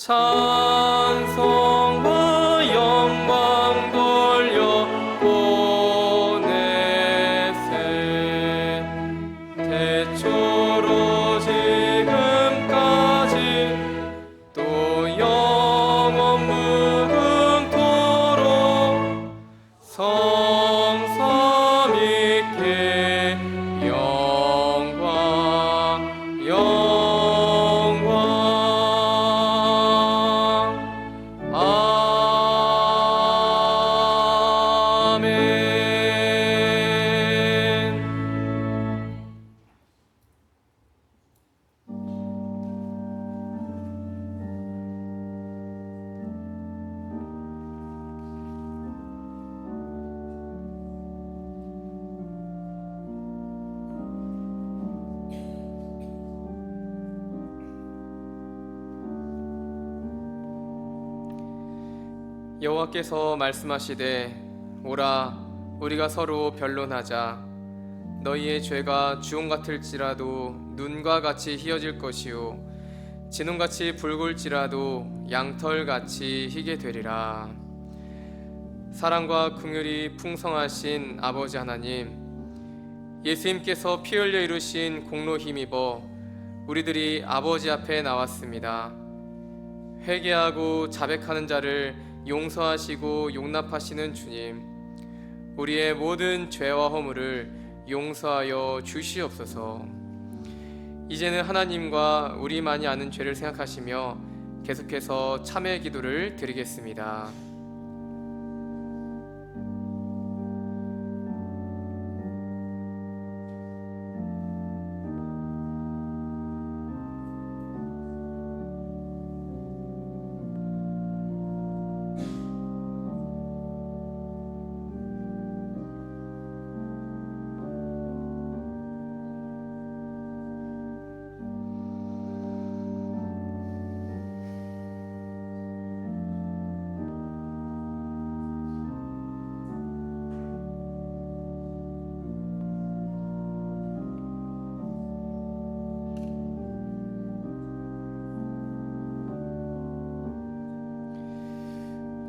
찬송과 영광 돌려 보내세. 태초로 지금까지 또 영원 무궁토록 성삼 있게 영광 아멘. 여호와께서 말씀하시되 오라 우리가 서로 변론하자. 너희의 죄가 주홍 같을지라도 눈과 같이 희어질 것이요 진홍같이 붉을지라도 양털같이 희게 되리라. 사랑과 긍휼이 풍성하신 아버지 하나님, 예수님께서 피 흘려 이루신 공로 힘입어 우리들이 아버지 앞에 나왔습니다. 회개하고 자백하는 자를 용서하시고 용납하시는 주님, 우리의 모든 죄와 허물을 용서하여 주시옵소서. 이제는 하나님과 우리만이 아는 죄를 생각하시며 계속해서 참회 기도를 드리겠습니다.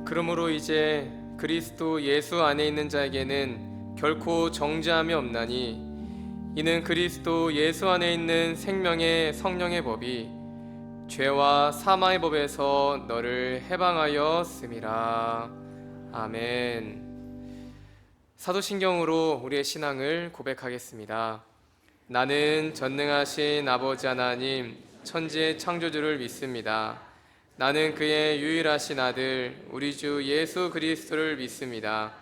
그러므로 이제 그리스도 예수 안에 있는 자에게는 결코 정죄함이 없나니, 이는 그리스도 예수 안에 있는 생명의 성령의 법이 죄와 사망의 법에서 너를 해방하였음이라. 아멘. 사도신경으로 우리의 신앙을 고백하겠습니다. 나는 전능하신 아버지 하나님 천지의 창조주를 믿습니다. 나는 그의 유일하신 아들 우리 주 예수 그리스도를 믿습니다.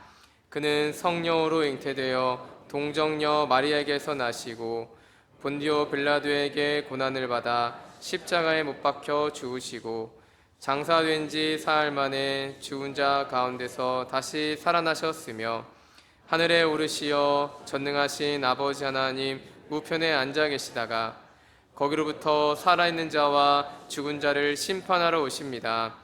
그는 성령으로 잉태되어 동정녀 마리아에게서 나시고 본디오 빌라도에게 고난을 받아 십자가에 못 박혀 죽으시고 장사된 지 사흘 만에 죽은 자 가운데서 다시 살아나셨으며 하늘에 오르시어 전능하신 아버지 하나님 우편에 앉아 계시다가 거기로부터 살아있는 자와 죽은 자를 심판하러 오십니다.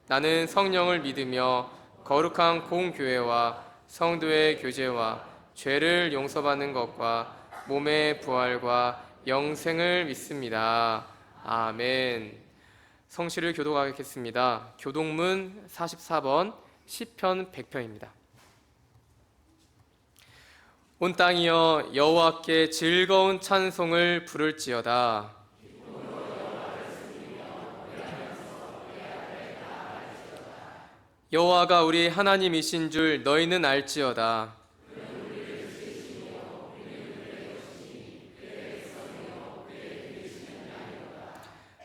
나는 성령을 믿으며 거룩한 공교회와 성도의 교제와 죄를 용서받는 것과 몸의 부활과 영생을 믿습니다. 아멘. 성시를 교독하겠습니다. 교독문 44번 시편 100편입니다. 온 땅이여 여호와께 즐거운 찬송을 부를지어다. 여호와가 우리 하나님이신 줄 너희는 알지어다.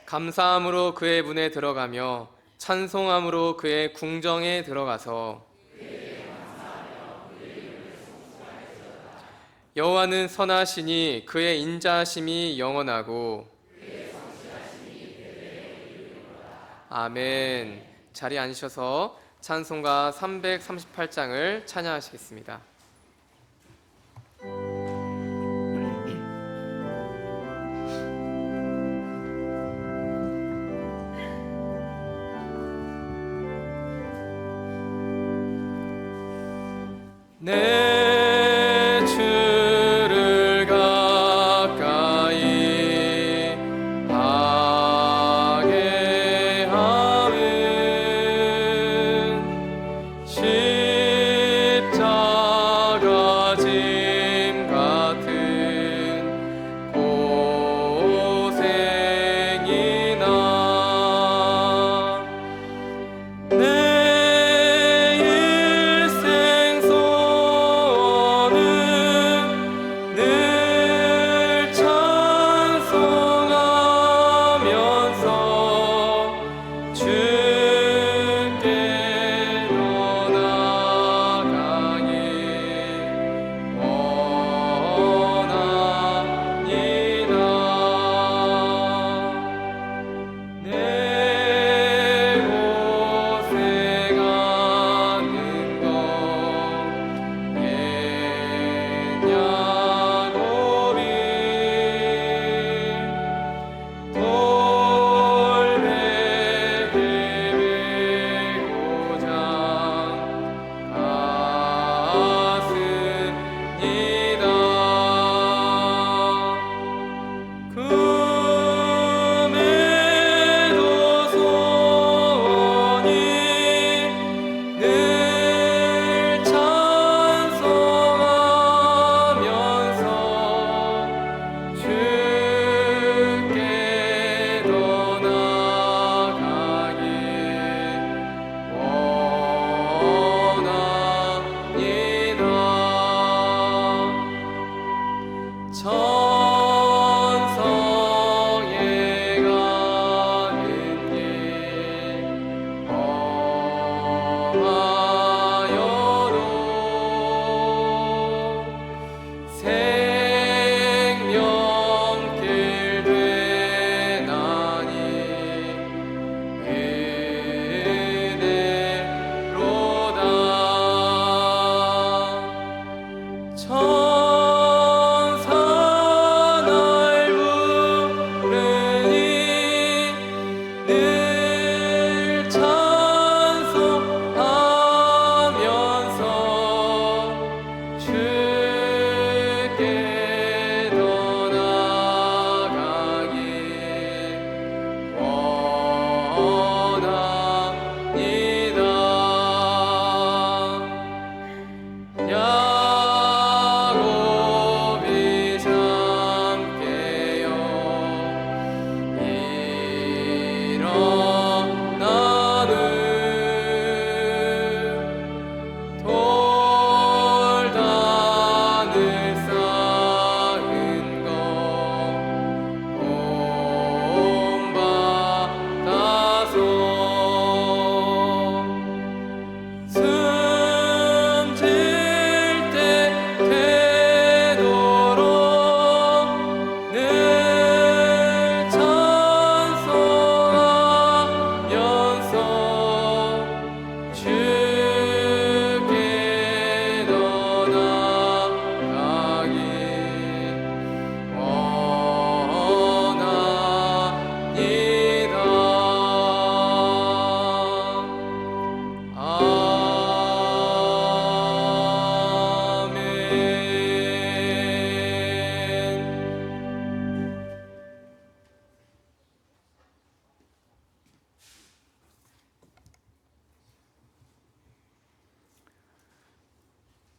감사함으로 그의 문에 들어가며 찬송함으로 그의 궁정에 들어가서 여호와는 선하시니 그의 인자하심이 영원하고 아멘. 자리에 앉으셔서 찬송가 338장을 찬양하시겠습니다. 내 주를 가까이 하게 하소서.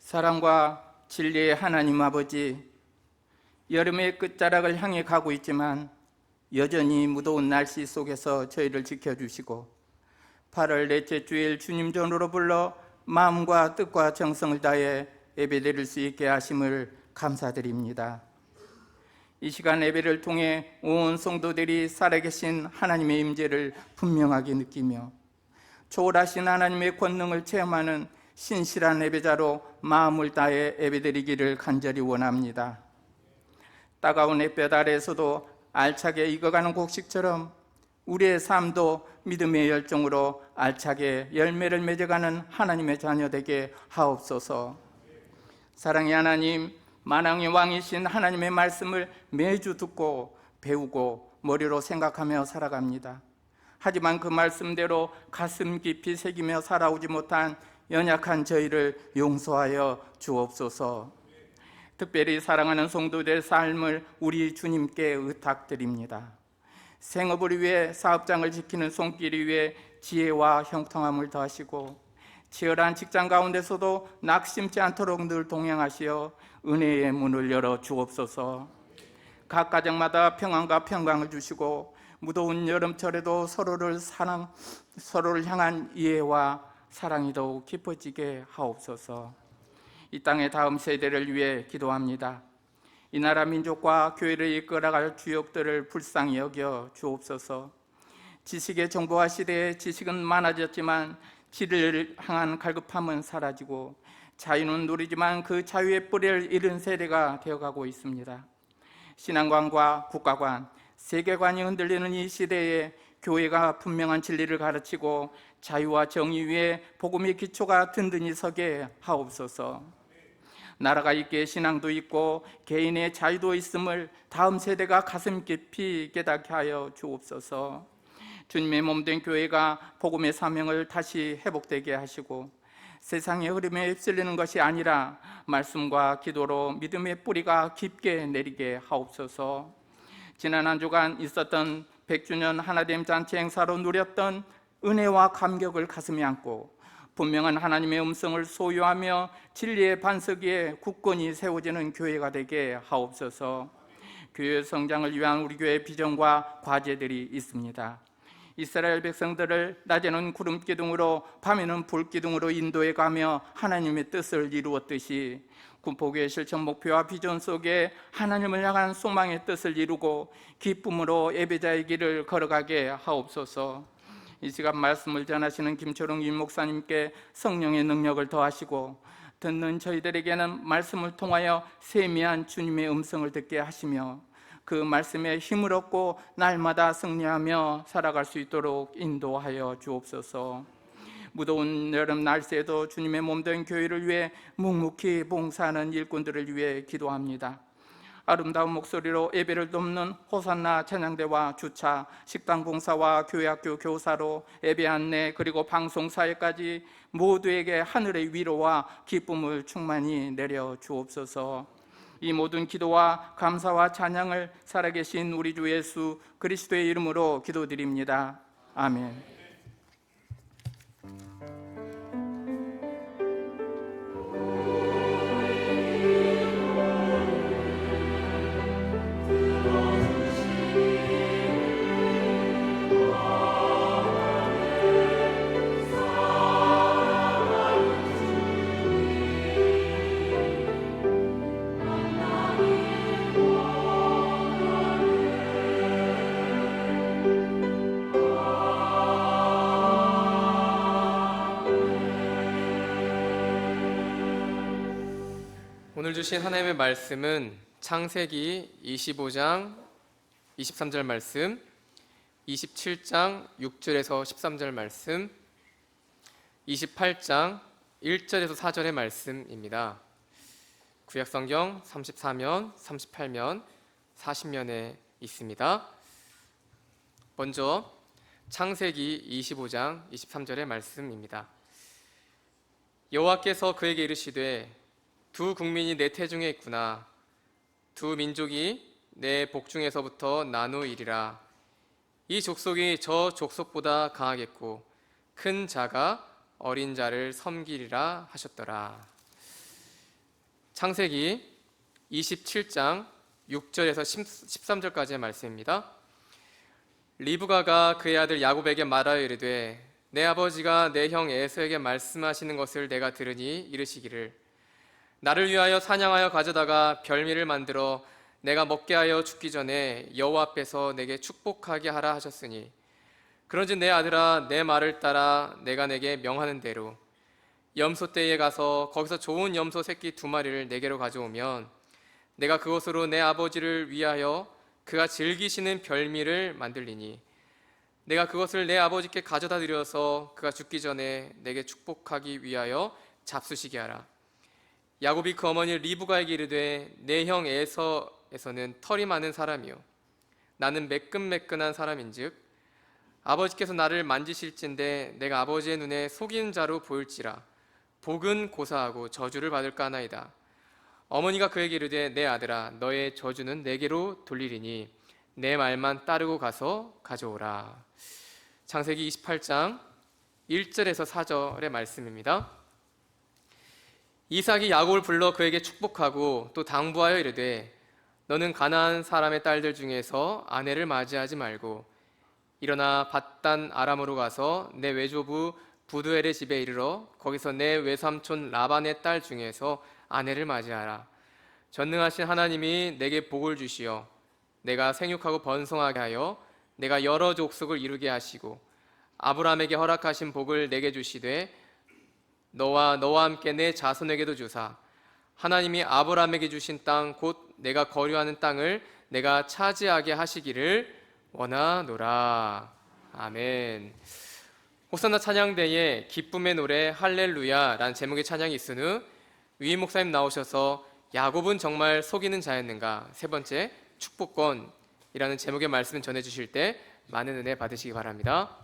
사랑과 진리의 하나님 아버지, 여름의 끝자락을 향해 가고 있지만 여전히 무더운 날씨 속에서 저희를 지켜주시고 8월 넷째 주일 주님 전으로 불러 마음과 뜻과 정성을 다해 예배드릴 수 있게 하심을 감사드립니다. 이 시간 예배를 통해 온 성도들이 살아계신 하나님의 임재를 분명하게 느끼며 초월하신 하나님의 권능을 체험하는 신실한 예배자로 마음을 다해 예배드리기를 간절히 원합니다. 따가운 햇볕 아래에서도 알차게 익어가는 곡식처럼 우리의 삶도 믿음의 열정으로 알차게 열매를 맺어가는 하나님의 자녀 되게 하옵소서. 사랑의 하나님, 만왕의 왕이신 하나님의 말씀을 매주 듣고 배우고 머리로 생각하며 살아갑니다. 하지만 그 말씀대로 가슴 깊이 새기며 살아오지 못한 연약한 저희를 용서하여 주옵소서. 특별히 사랑하는 성도들의 삶을 우리 주님께 의탁드립니다. 생업을 위해 사업장을 지키는 손길을 위해 지혜와 형통함을 더하시고 치열한 직장 가운데서도 낙심치 않도록 늘 동행하시어 은혜의 문을 열어 주옵소서. 각 가정마다 평안과 평강을 주시고 무더운 여름철에도 서로를 향한 이해와 사랑이 더욱 깊어지게 하옵소서. 이 땅의 다음 세대를 위해 기도합니다. 이 나라 민족과 교회를 이끌어갈 주역들을 불쌍히 여겨 주옵소서. 지식의 정보화 시대에 지식은 많아졌지만 진리를 향한 갈급함은 사라지고 자유는 누리지만 그 자유의 뿌리를 잃은 세대가 되어가고 있습니다. 신앙관과 국가관, 세계관이 흔들리는 이 시대에 교회가 분명한 진리를 가르치고 자유와 정의 위에 복음의 기초가 든든히 서게 하옵소서. 나라가 있기에 신앙도 있고 개인의 자유도 있음을 다음 세대가 가슴 깊이 깨닫게 하여 주옵소서. 주님의 몸된 교회가 복음의 사명을 다시 회복되게 하시고 세상의 흐름에 휩쓸리는 것이 아니라 말씀과 기도로 믿음의 뿌리가 깊게 내리게 하옵소서. 지난 한 주간 있었던 100주년 하나됨 잔치 행사로 누렸던 은혜와 감격을 가슴에 안고 분명한 하나님의 음성을 소유하며 진리의 반석 위에 굳건히 세워지는 교회가 되게 하옵소서. 교회 성장을 위한 우리 교회의 비전과 과제들이 있습니다. 이스라엘 백성들을 낮에는 구름 기둥으로 밤에는 불 기둥으로 인도해 가며 하나님의 뜻을 이루었듯이 군포교회 실천 목표와 비전 속에 하나님을 향한 소망의 뜻을 이루고 기쁨으로 예배자의 길을 걸어가게 하옵소서. 이 시간 말씀을 전하시는 김초롱 임목사님께 성령의 능력을 더하시고 듣는 저희들에게는 말씀을 통하여 세미한 주님의 음성을 듣게 하시며 그 말씀에 힘을 얻고 날마다 승리하며 살아갈 수 있도록 인도하여 주옵소서. 무더운 여름 날씨에도 주님의 몸된 교회를 위해 묵묵히 봉사하는 일꾼들을 위해 기도합니다. 아름다운 목소리로 예배를 돕는 호산나 찬양대와 주차, 식당 봉사와 교회학교 교사로 예배 안내 그리고 방송사회까지 모두에게 하늘의 위로와 기쁨을 충만히 내려 주옵소서. 이 모든 기도와 감사와 찬양을 살아계신 우리 주 예수 그리스도의 이름으로 기도드립니다. 아멘. 오늘 주신 하나님의 말씀은 창세기 25장 23절 말씀, 27장 6절에서 13절 말씀, 28장 1절에서 4절의 말씀입니다. 구약성경 34면, 38면, 40면에 있습니다. 먼저 창세기 25장 23절의 말씀입니다. 여호와께서 그에게 이르시되 두 국민이 내 태중에 있구나. 두 민족이 내 복중에서부터 나누이리라. 이 족속이 저 족속보다 강하겠고 큰 자가 어린 자를 섬기리라 하셨더라. 창세기 27장 6절에서 13절까지의 말씀입니다. 리브가가 그의 아들 야곱에게 말하여 이르되 내 아버지가 내 형 에서에게 말씀하시는 것을 내가 들으니 이르시기를 나를 위하여 사냥하여 가져다가 별미를 만들어 내가 먹게 하여 죽기 전에 여호와 앞에서 내게 축복하게 하라 하셨으니 그런즉 내 아들아 내 말을 따라 내가 내게 명하는 대로 염소떼에 가서 거기서 좋은 염소 새끼 2마리를 내게로 가져오면 내가 그것으로 내 아버지를 위하여 그가 즐기시는 별미를 만들리니 내가 그것을 내 아버지께 가져다 드려서 그가 죽기 전에 내게 축복하기 위하여 잡수시게 하라. 야곱이 그 어머니 리브가에게 이르되 내 형 에서에서는 털이 많은 사람이요 나는 매끈매끈한 사람인즉 아버지께서 나를 만지실진데 내가 아버지의 눈에 속인 자로 보일지라 복은 고사하고 저주를 받을까 하나이다. 어머니가 그에게 이르되 내 아들아 너의 저주는 내게로 돌리리니 내 말만 따르고 가서 가져오라. 창세기 28장 1절에서 4절의 말씀입니다. 이삭이 야곱을 불러 그에게 축복하고 또 당부하여 이르되 너는 가나안 사람의 딸들 중에서 아내를 맞이하지 말고 일어나 밧단 아람으로 가서 내 외조부 부두엘의 집에 이르러 거기서 내 외삼촌 라반의 딸 중에서 아내를 맞이하라. 전능하신 하나님이 내게 복을 주시어 내가 생육하고 번성하게 하여 내가 여러 족속을 이루게 하시고 아브라함에게 허락하신 복을 내게 주시되 너와 함께 내 자손에게도 주사 하나님이 아브라함에게 주신 땅 곧 내가 거류하는 땅을 내가 차지하게 하시기를 원하노라. 아멘. 호산나 찬양대에 기쁨의 노래 할렐루야라는 제목의 찬양이 있은 후 위임 목사님 나오셔서 야곱은 정말 속이는 자였는가, 세 번째 축복권이라는 제목의 말씀을 전해주실 때 많은 은혜 받으시기 바랍니다.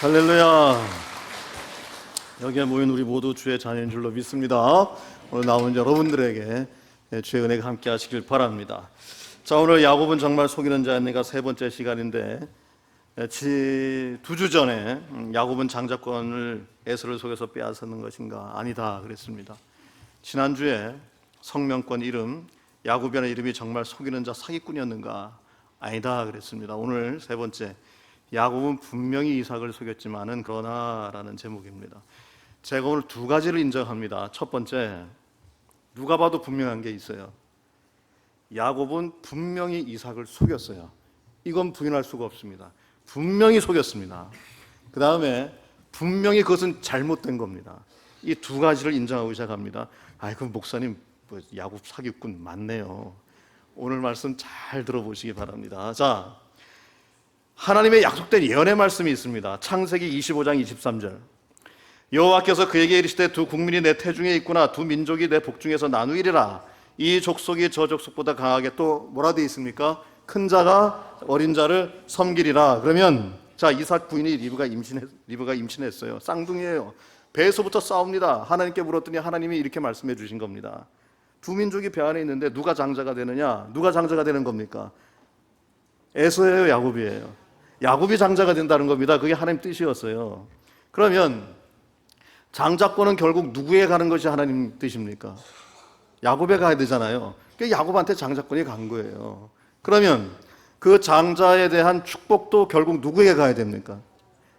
할렐루야. 여기에 모인 우리 모두 주의 자녀인 줄로 믿습니다. 오늘 나온 여러분들에게 주의 은혜가 함께 하시길 바랍니다. 자, 오늘 야곱은 정말 속이는 자였네가 세 번째 시간인데, 2주 전에 야곱은 장자권을 에서를 속여서 빼앗는 것인가? 아니다 그랬습니다. 지난주에 성명권 이름 야곱이라는 이름이 정말 속이는 자 사기꾼이었는가? 아니다 그랬습니다. 오늘 세 번째, 야곱은 분명히 이삭을 속였지만은 그러나라는 제목입니다. 제가 오늘 두 가지를 인정합니다. 첫 번째, 누가 봐도 분명한 게 있어요. 야곱은 분명히 이삭을 속였어요. 이건 부인할 수가 없습니다. 분명히 속였습니다. 그 다음에 분명히 그것은 잘못된 겁니다. 이 두 가지를 인정하고 시작합니다. 그럼 목사님 야곱 사기꾼 맞네요. 오늘 말씀 잘 들어보시기 바랍니다. 자, 하나님의 약속된 예언의 말씀이 있습니다. 창세기 25장 23절. 여호와께서 그에게 이르시되 두 국민이 내 태중에 있구나, 두 민족이 내 복중에서 나누이리라. 이 족속이 저 족속보다 강하게, 또 뭐라 되어 있습니까? 큰 자가 어린 자를 섬기리라. 그러면 자, 이삭 부인이 리브가 임신했어요. 쌍둥이에요. 배에서부터 싸웁니다. 하나님께 물었더니 하나님이 이렇게 말씀해 주신 겁니다. 두 민족이 배 안에 있는데 누가 장자가 되느냐? 누가 장자가 되는 겁니까? 에서예요, 야곱이에요. 야곱이 장자가 된다는 겁니다. 그게 하나님 뜻이었어요. 그러면 장자권은 결국 누구에 가는 것이 하나님 뜻입니까? 야곱에 가야 되잖아요. 그러니까 야곱한테 장자권이 간 거예요. 그러면 그 장자에 대한 축복도 결국 누구에게 가야 됩니까?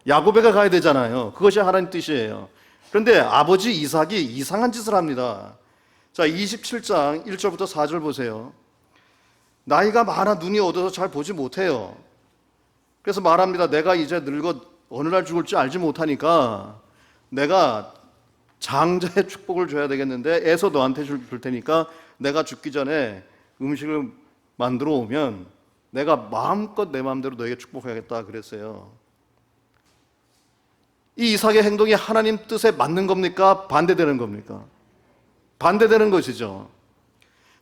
야곱에게 가야 되잖아요. 그것이 하나님 뜻이에요. 그런데 아버지 이삭이 이상한 짓을 합니다. 자, 27장 1절부터 4절 보세요. 나이가 많아 눈이 어두워서 잘 보지 못해요. 그래서 말합니다. 내가 이제 늙어 어느 날 죽을지 알지 못하니까 내가 장자의 축복을 줘야 되겠는데 애서 너한테 줄 테니까 내가 죽기 전에 음식을 만들어 오면 내가 마음껏 내 마음대로 너에게 축복하겠다 그랬어요. 이 이삭의 행동이 하나님 뜻에 맞는 겁니까? 반대되는 겁니까? 반대되는 것이죠.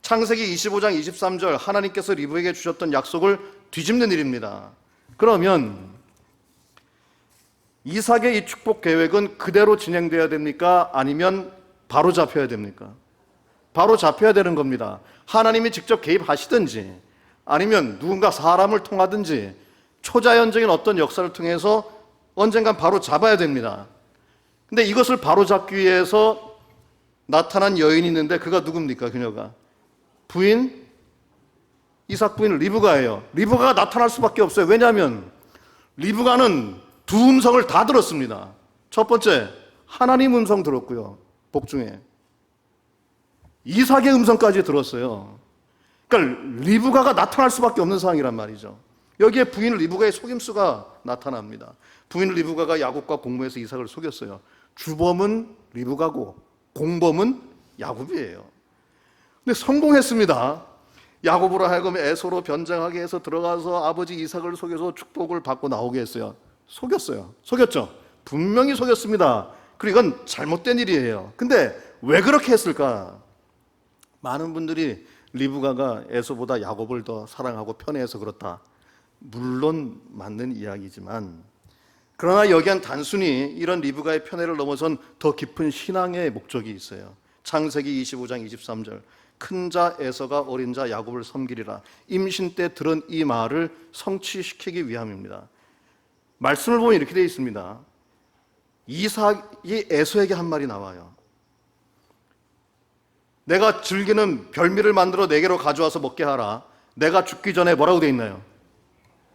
창세기 25장 23절, 하나님께서 리브에게 주셨던 약속을 뒤집는 일입니다. 그러면 이삭의 이 축복 계획은 그대로 진행돼야 됩니까? 아니면 바로 잡혀야 됩니까? 바로 잡혀야 되는 겁니다. 하나님이 직접 개입하시든지 아니면 누군가 사람을 통하든지 초자연적인 어떤 역사를 통해서 언젠간 바로 잡아야 됩니다. 근데 이것을 바로 잡기 위해서 나타난 여인이 있는데 그가 누굽니까? 그녀가 부인, 이삭 부인 리브가예요. 리브가가 나타날 수밖에 없어요. 왜냐하면 리브가는 두 음성을 다 들었습니다. 첫 번째, 하나님 음성 들었고요. 복중에 이삭의 음성까지 들었어요. 그러니까 리브가가 나타날 수밖에 없는 상황이란 말이죠. 여기에 부인 리브가의 속임수가 나타납니다. 부인 리브가가 야곱과 공모해서 이삭을 속였어요. 주범은 리브가고 공범은 야곱이에요. 근데 성공했습니다. 야곱으로 하여금 에서로 변장하게 해서 들어가서 아버지 이삭을 속여서 축복을 받고 나오게 했어요. 속였죠. 분명히 속였습니다. 그리고 이건 잘못된 일이에요. 근데 왜 그렇게 했을까? 많은 분들이 리브가가 에서보다 야곱을 더 사랑하고 편애해서 그렇다. 물론 맞는 이야기지만, 그러나 여기엔 단순히 이런 리브가의 편애를 넘어선 더 깊은 신앙의 목적이 있어요. 창세기 25장 23절, 큰 자 에서가 어린 자 야곱을 섬기리라. 임신 때 들은 이 말을 성취시키기 위함입니다. 말씀을 보면 이렇게 되어 있습니다. 이삭이 에서에게 한 말이 나와요. 내가 즐기는 별미를 만들어 내게로 가져와서 먹게 하라. 내가 죽기 전에 뭐라고 되어 있나요?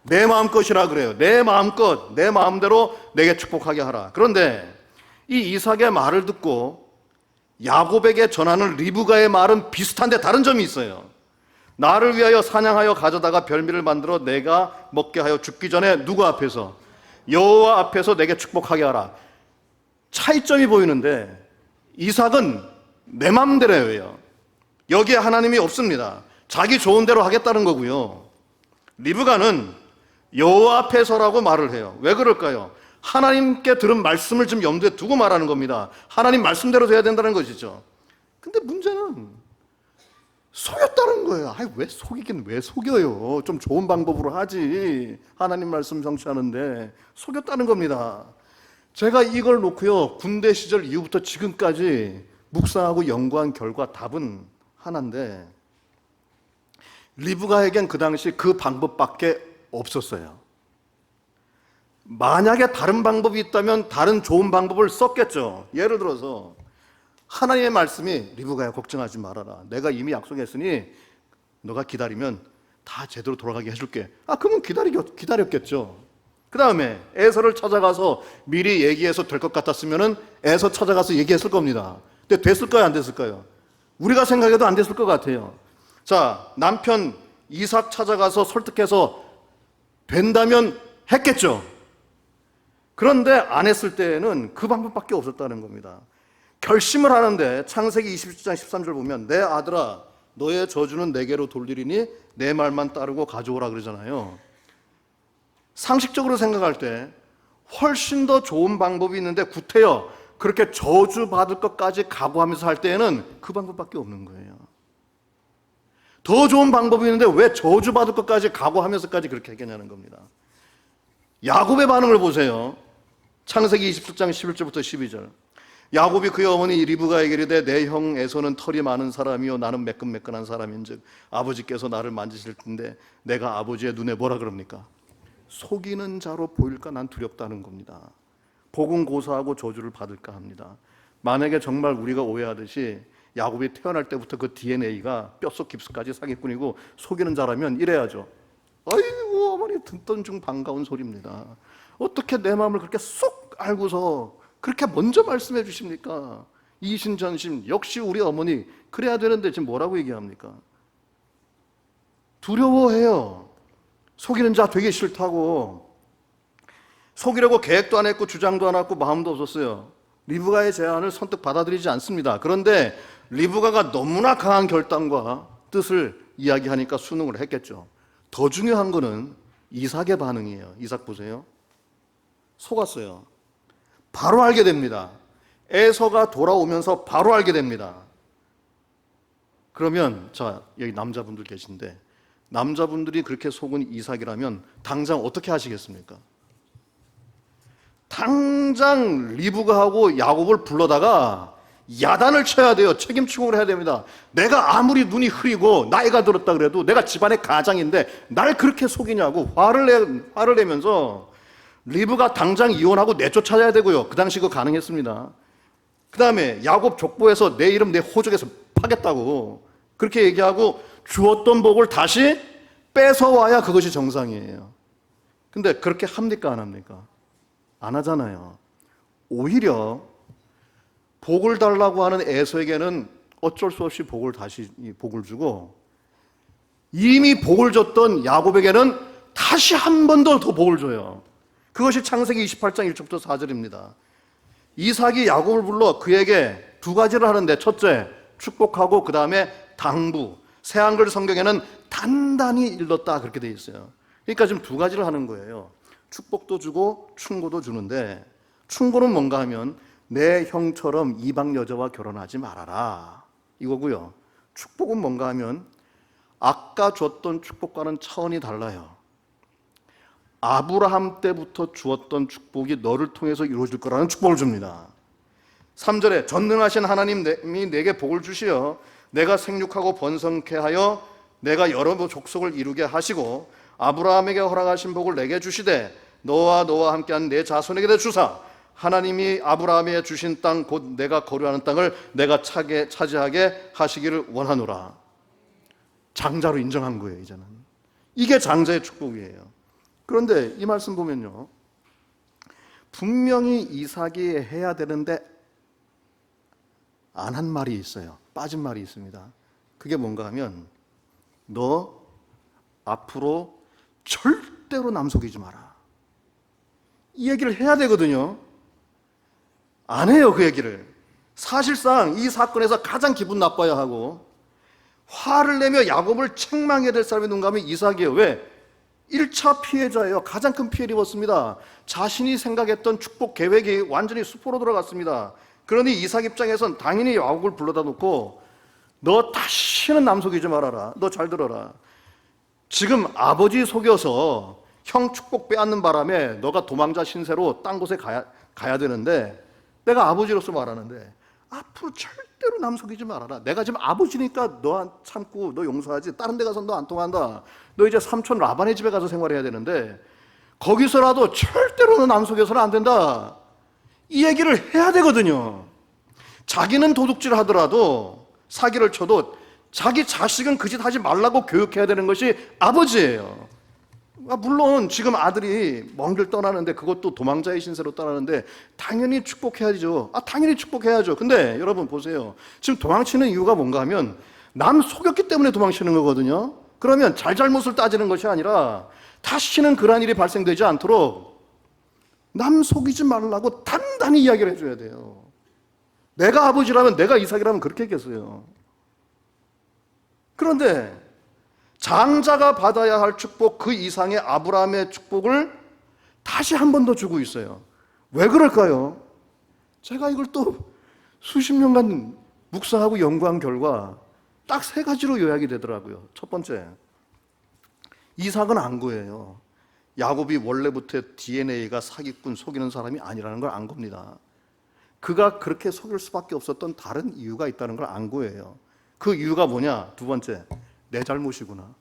내 마음껏이라 그래요. 내 마음껏, 내 마음대로 내게 축복하게 하라. 그런데 이 이삭의 말을 듣고 야곱에게 전하는 리브가의 말은 비슷한데 다른 점이 있어요. 나를 위하여 사냥하여 가져다가 별미를 만들어 내가 먹게 하여 죽기 전에 누구 앞에서? 여호와 앞에서 내게 축복하게 하라. 차이점이 보이는데 이삭은 내 마음대로 해요. 여기에 하나님이 없습니다. 자기 좋은 대로 하겠다는 거고요. 리브가는 여호와 앞에서라고 말을 해요. 왜 그럴까요? 하나님께 들은 말씀을 지금 염두에 두고 말하는 겁니다. 하나님 말씀대로 돼야 된다는 것이죠. 근데 문제는 속였다는 거예요. 왜 속이긴 왜 속여요? 좀 좋은 방법으로 하지. 하나님 말씀 성취하는데 속였다는 겁니다. 제가 이걸 놓고요, 군대 시절 이후부터 지금까지 묵상하고 연구한 결과 답은 하나인데, 리브가에겐 그 당시 그 방법밖에 없었어요. 만약에 다른 방법이 있다면 다른 좋은 방법을 썼겠죠. 예를 들어서 하나님의 말씀이 리브가야 걱정하지 말아라. 내가 이미 약속했으니 너가 기다리면 다 제대로 돌아가게 해줄게. 그러면 기다렸겠죠. 그 다음에 에서를 찾아가서 미리 얘기해서 될 것 같았으면 에서 찾아가서 얘기했을 겁니다. 근데 됐을까요? 안 됐을까요? 우리가 생각해도 안 됐을 것 같아요. 자, 남편 이삭 찾아가서 설득해서 된다면 했겠죠. 그런데 안 했을 때에는 그 방법밖에 없었다는 겁니다. 결심을 하는데 창세기 27장 13절 보면 내 아들아 너의 저주는 내게로 돌리리니 내 말만 따르고 가져오라 그러잖아요. 상식적으로 생각할 때 훨씬 더 좋은 방법이 있는데 구태여 그렇게 저주받을 것까지 각오하면서 할 때에는 그 방법밖에 없는 거예요. 더 좋은 방법이 있는데 왜 저주받을 것까지 각오하면서까지 그렇게 했겠냐는 겁니다. 야곱의 반응을 보세요. 창세기 27장 11절부터 12절. 야곱이 그의 어머니 리브가에게 이르되 내 형 에서는 털이 많은 사람이요 나는 매끈매끈한 사람인즉 아버지께서 나를 만지실 텐데 내가 아버지의 눈에 뭐라 그럽니까? 속이는 자로 보일까 난 두렵다는 겁니다. 복은 고사하고 저주를 받을까 합니다. 만약에 정말 우리가 오해하듯이 야곱이 태어날 때부터 그 DNA가 뼛속 깊숙까지 사기꾼이고 속이는 자라면 이래야죠. 아이고 어머니 듣던 중 반가운 소리입니다. 어떻게 내 마음을 그렇게 쏙 알고서 그렇게 먼저 말씀해 주십니까? 이신전심 역시 우리 어머니 그래야 되는데 지금 뭐라고 얘기합니까? 두려워해요. 속이는 자 되게 싫다고. 속이려고 계획도 안 했고 주장도 안 했고 마음도 없었어요. 리브가의 제안을 선뜻 받아들이지 않습니다. 그런데 리브가가 너무나 강한 결단과 뜻을 이야기하니까 순응을 했겠죠. 더 중요한 거는 이삭의 반응이에요. 이삭 보세요. 속았어요. 바로 알게 됩니다. 에서가 돌아오면서 바로 알게 됩니다. 그러면 자 여기 남자분들 계신데 남자분들이 그렇게 속은 이삭이라면 당장 어떻게 하시겠습니까? 당장 리브가하고 야곱을 불러다가 야단을 쳐야 돼요. 책임 추궁을 해야 됩니다. 내가 아무리 눈이 흐리고 나이가 들었다 그래도 내가 집안의 가장인데 날 그렇게 속이냐고 화를 내면서 리브가 당장 이혼하고 내쫓아야 되고요. 그 당시 그거 가능했습니다. 그 다음에 야곱 족보에서 내 이름 내 호적에서 파겠다고 그렇게 얘기하고 주었던 복을 다시 뺏어와야 그것이 정상이에요. 근데 그렇게 합니까 안 합니까? 안 하잖아요. 오히려 복을 달라고 하는 에서에게는 어쩔 수 없이 복을 주고 이미 복을 줬던 야곱에게는 다시 한 번 더 복을 줘요. 그것이 창세기 28장 1절부터 4절입니다. 이삭이 야곱을 불러 그에게 두 가지를 하는데 첫째 축복하고 그 다음에 당부. 새한글 성경에는 단단히 일렀다 그렇게 되어 있어요. 그러니까 지금 두 가지를 하는 거예요. 축복도 주고 충고도 주는데 충고는 뭔가 하면 내 형처럼 이방 여자와 결혼하지 말아라 이거고요. 축복은 뭔가 하면 아까 줬던 축복과는 차원이 달라요. 아브라함 때부터 주었던 축복이 너를 통해서 이루어질 거라는 축복을 줍니다. 3절에 전능하신 하나님이 내게 복을 주시어 내가 생육하고 번성케 하여 내가 여러 족속을 이루게 하시고 아브라함에게 허락하신 복을 내게 주시되 너와 함께한 내 자손에게 주사 하나님이 아브라함에게 주신 땅 곧 내가 거류하는 땅을 내가 차지하게 하시기를 원하노라. 장자로 인정한 거예요. 이제는 이게 장자의 축복이에요. 그런데 이 말씀 보면요 분명히 이삭이 해야 되는데 안 한 말이 있어요. 빠진 말이 있습니다. 그게 뭔가 하면 너 앞으로 절대로 남 속이지 마라. 이 얘기를 해야 되거든요. 안 해요. 그 얘기를. 사실상 이 사건에서 가장 기분 나빠야 하고 화를 내며 야곱을 책망해야 될 사람이 누군가 하면 이삭이에요. 왜? 1차 피해자예요. 가장 큰 피해를 입었습니다. 자신이 생각했던 축복 계획이 완전히 수포로 들어갔습니다. 그러니 이삭 입장에선 당연히 야곱을 불러다 놓고 너 다시는 남 속이지 말아라. 너 잘 들어라. 지금 아버지 속여서 형 축복 빼앗는 바람에 너가 도망자 신세로 딴 곳에 가야 되는데 내가 아버지로서 말하는데 앞으로 절대로 남 속이지 말아라. 내가 지금 아버지니까 너 안 참고 너 용서하지. 다른 데 가서 너 안 통한다. 너 이제 삼촌 라반의 집에 가서 생활해야 되는데 거기서라도 절대로 너 남 속여서는 안 된다. 이 얘기를 해야 되거든요. 자기는 도둑질 하더라도 사기를 쳐도 자기 자식은 그 짓 하지 말라고 교육해야 되는 것이 아버지예요. 물론 지금 아들이 먼 길 떠나는데 그것도 도망자의 신세로 떠나는데 당연히 축복해야죠. 당연히 축복해야죠. 근데 여러분 보세요. 지금 도망치는 이유가 뭔가 하면 남 속였기 때문에 도망치는 거거든요. 그러면 잘잘못을 따지는 것이 아니라 다시는 그러한 일이 발생되지 않도록 남 속이지 말라고 단단히 이야기를 해줘야 돼요. 내가 아버지라면, 내가 이삭이라면 그렇게 했겠어요. 그런데 장자가 받아야 할 축복, 그 이상의 아브라함의 축복을 다시 한 번 더 주고 있어요. 왜 그럴까요? 제가 이걸 또 수십 년간 묵상하고 연구한 결과 딱 세 가지로 요약이 되더라고요. 첫 번째, 이삭은 안 거예요. 야곱이 원래부터 DNA가 사기꾼, 속이는 사람이 아니라는 걸 안 겁니다. 그가 그렇게 속일 수밖에 없었던 다른 이유가 있다는 걸 안 거예요. 그 이유가 뭐냐? 두 번째, 내 잘못이구나.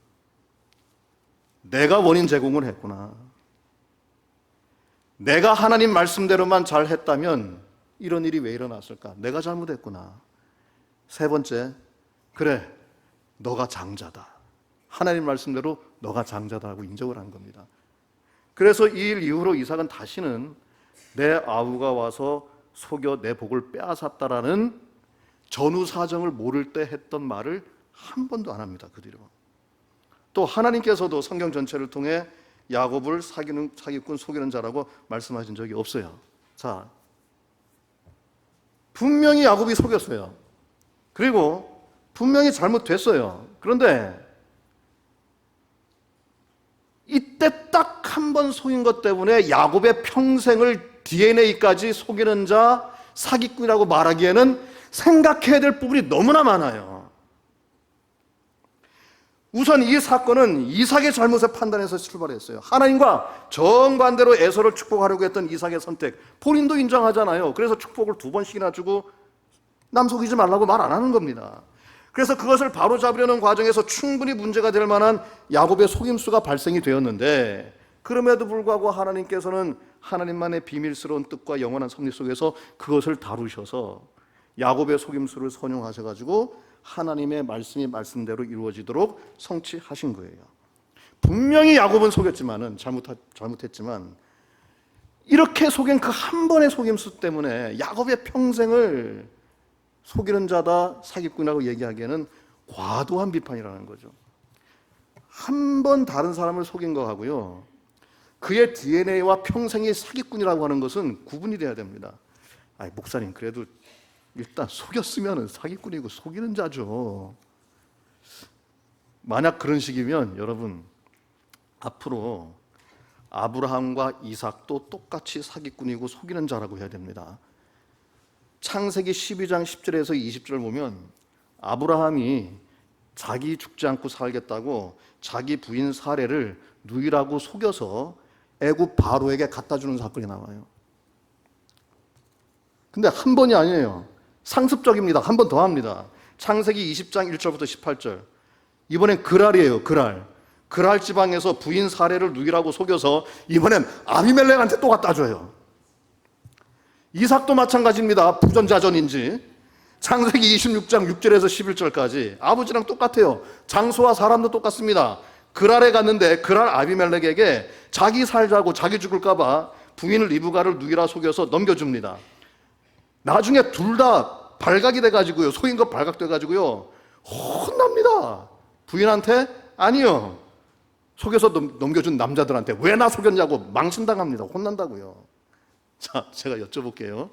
내가 원인 제공을 했구나. 내가 하나님 말씀대로만 잘 했다면 이런 일이 왜 일어났을까? 내가 잘못했구나. 세 번째, 그래, 너가 장자다. 하나님 말씀대로 너가 장자다라고 인정을 한 겁니다. 그래서 이 일 이후로 이삭은 다시는 내 아우가 와서 속여 내 복을 빼앗았다라는 전후 사정을 모를 때 했던 말을 한 번도 안 합니다. 그 뒤로. 또 하나님께서도 성경 전체를 통해 야곱을 사기꾼, 속이는 자라고 말씀하신 적이 없어요. 자, 분명히 야곱이 속였어요. 그리고 분명히 잘못됐어요. 그런데 이때 딱 한 번 속인 것 때문에 야곱의 평생을 DNA까지 속이는 자, 사기꾼이라고 말하기에는 생각해야 될 부분이 너무나 많아요. 우선 이 사건은 이삭의 잘못을 판단해서 출발했어요. 하나님과 정반대로 에서를 축복하려고 했던 이삭의 선택, 본인도 인정하잖아요. 그래서 축복을 2번씩이나 주고 남 속이지 말라고 말 안 하는 겁니다. 그래서 그것을 바로잡으려는 과정에서 충분히 문제가 될 만한 야곱의 속임수가 발생이 되었는데, 그럼에도 불구하고 하나님께서는 하나님만의 비밀스러운 뜻과 영원한 섭리 속에서 그것을 다루셔서 야곱의 속임수를 선용하셔가지고 하나님의 말씀이 말씀대로 이루어지도록 성취하신 거예요. 분명히 야곱은 속였지만은 잘못했지만 이렇게 속인 그 한 번의 속임수 때문에 야곱의 평생을 속이는 자다, 사기꾼이라고 얘기하기에는 과도한 비판이라는 거죠. 한 번 다른 사람을 속인 거하고요, 그의 DNA와 평생이 사기꾼이라고 하는 것은 구분이 돼야 됩니다. 목사님, 그래도 일단 속였으면 사기꾼이고 속이는 자죠. 만약 그런 식이면 여러분, 앞으로 아브라함과 이삭도 똑같이 사기꾼이고 속이는 자라고 해야 됩니다. 창세기 12장 10절에서 20절을 보면 아브라함이 자기 죽지 않고 살겠다고 자기 부인 사례를 누이라고 속여서 애굽 바로에게 갖다 주는 사건이 나와요. 근데 한 번이 아니에요. 상습적입니다. 한 번 더 합니다. 창세기 20장 1절부터 18절. 이번엔 그랄이에요. 그랄 지방에서 부인 사례를 누이라고 속여서 이번엔 아비멜렉한테 또 갖다 줘요. 이삭도 마찬가지입니다. 부전자전인지. 창세기 26장 6절에서 11절까지 아버지랑 똑같아요. 장소와 사람도 똑같습니다. 그랄에 갔는데 그랄 아비멜렉에게 자기 살자고 자기 죽을까 봐 부인 리브가를 누이라 속여서 넘겨줍니다. 나중에 둘 다 발각이 돼가지고요, 속인 거 발각돼가지고요, 혼납니다. 부인한테 아니요, 속여서 넘겨준 남자들한테 왜 나 속였냐고 망신당합니다. 혼난다고요. 자, 제가 여쭤볼게요.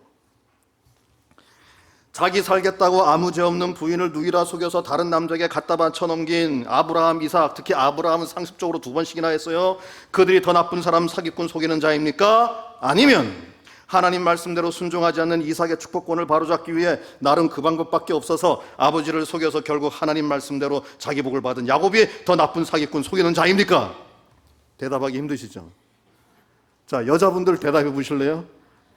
자기 살겠다고 아무 죄 없는 부인을 누이라 속여서 다른 남자에게 갖다 바쳐 넘긴 아브라함, 이삭, 특히 아브라함은 상습적으로 2번씩이나 했어요. 그들이 더 나쁜 사람, 사기꾼, 속이는 자입니까? 아니면 하나님 말씀대로 순종하지 않는 이삭의 축복권을 바로잡기 위해 나름 그 방법밖에 없어서 아버지를 속여서 결국 하나님 말씀대로 자기 복을 받은 야곱이 더 나쁜 사기꾼, 속이는 자입니까? 대답하기 힘드시죠? 자, 여자분들 대답해 보실래요?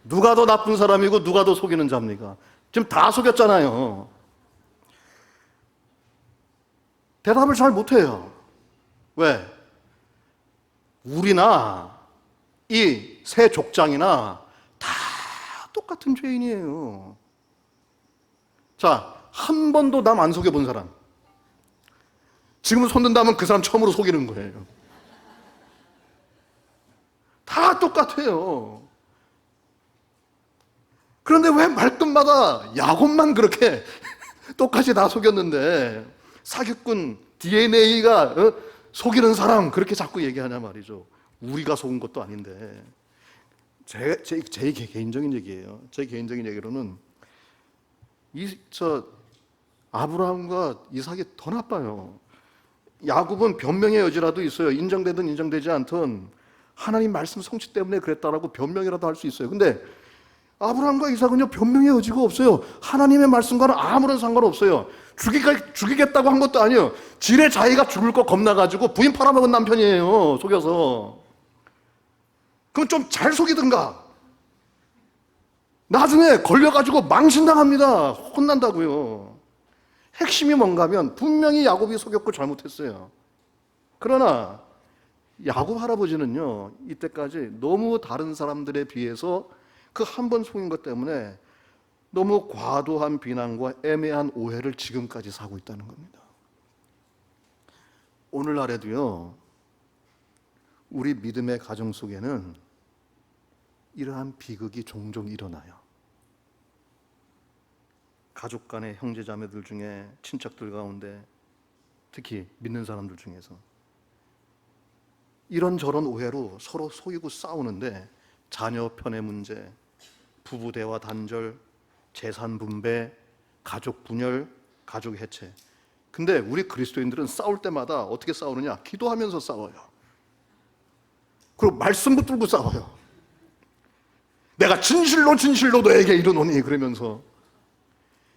누가 더 나쁜 사람이고 누가 더 속이는 자입니까? 지금 다 속였잖아요. 대답을 잘 못해요. 왜? 우리나 이 세 족장이나 다 똑같은 죄인이에요. 자, 한 번도 남 안 속여본 사람. 지금 손 든다면 그 사람 처음으로 속이는 거예요. 다 똑같아요. 그런데 왜 말끝마다 야곱만 그렇게 똑같이 다 속였는데 사기꾼 DNA가 속이는 사람 그렇게 자꾸 얘기하냐 말이죠. 우리가 속은 것도 아닌데. 제 개인적인 얘기예요. 제 개인적인 얘기로는 아브라함과 이삭이 더 나빠요. 야곱은 변명의 여지라도 있어요. 인정되든 인정되지 않든 하나님 말씀 성취 때문에 그랬다라고 변명이라도 할 수 있어요. 근데 아브라함과 이삭은요, 변명의 여지가 없어요. 하나님의 말씀과는 아무런 상관없어요. 죽이겠다고 한 것도 아니에요. 지레 자기가 죽을 거 겁나가지고 부인 팔아먹은 남편이에요. 속여서. 그럼 좀 잘 속이든가. 나중에 걸려가지고 망신당합니다. 혼난다고요. 핵심이 뭔가 하면 분명히 야곱이 속였고 잘못했어요. 그러나 야곱 할아버지는요, 이때까지 너무 다른 사람들에 비해서 그 한 번 속인 것 때문에 너무 과도한 비난과 애매한 오해를 지금까지 사고 있다는 겁니다. 오늘날에도요, 우리 믿음의 가정 속에는 이러한 비극이 종종 일어나요. 가족 간의 형제 자매들 중에, 친척들 가운데, 특히 믿는 사람들 중에서 이런저런 오해로 서로 속이고 싸우는데 자녀 편의 문제, 부부 대화 단절, 재산 분배, 가족 분열, 가족 해체. 근데 우리 그리스도인들은 싸울 때마다 어떻게 싸우느냐? 기도하면서 싸워요. 그리고 말씀 붙들고 싸워요. 내가 진실로 너에게 이르노니 그러면서.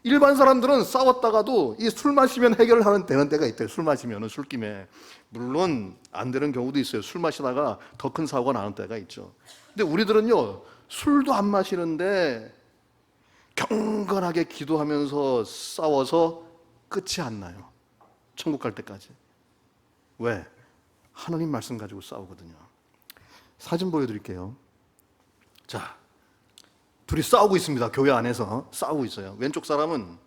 일반 사람들은 싸웠다가도 이 술 마시면 해결을 되는 때가 있대요. 술 마시면 술김에. 물론 안 되는 경우도 있어요. 술 마시다가 더 큰 사고가 나는 때가 있죠. 근데 우리들은요, 술도 안 마시는데 경건하게 기도하면서 싸워서 끝이 안 나요. 천국 갈 때까지. 왜? 하나님 말씀 가지고 싸우거든요. 사진 보여드릴게요. 자, 둘이 싸우고 있습니다. 교회 안에서 싸우고 있어요. 왼쪽 사람은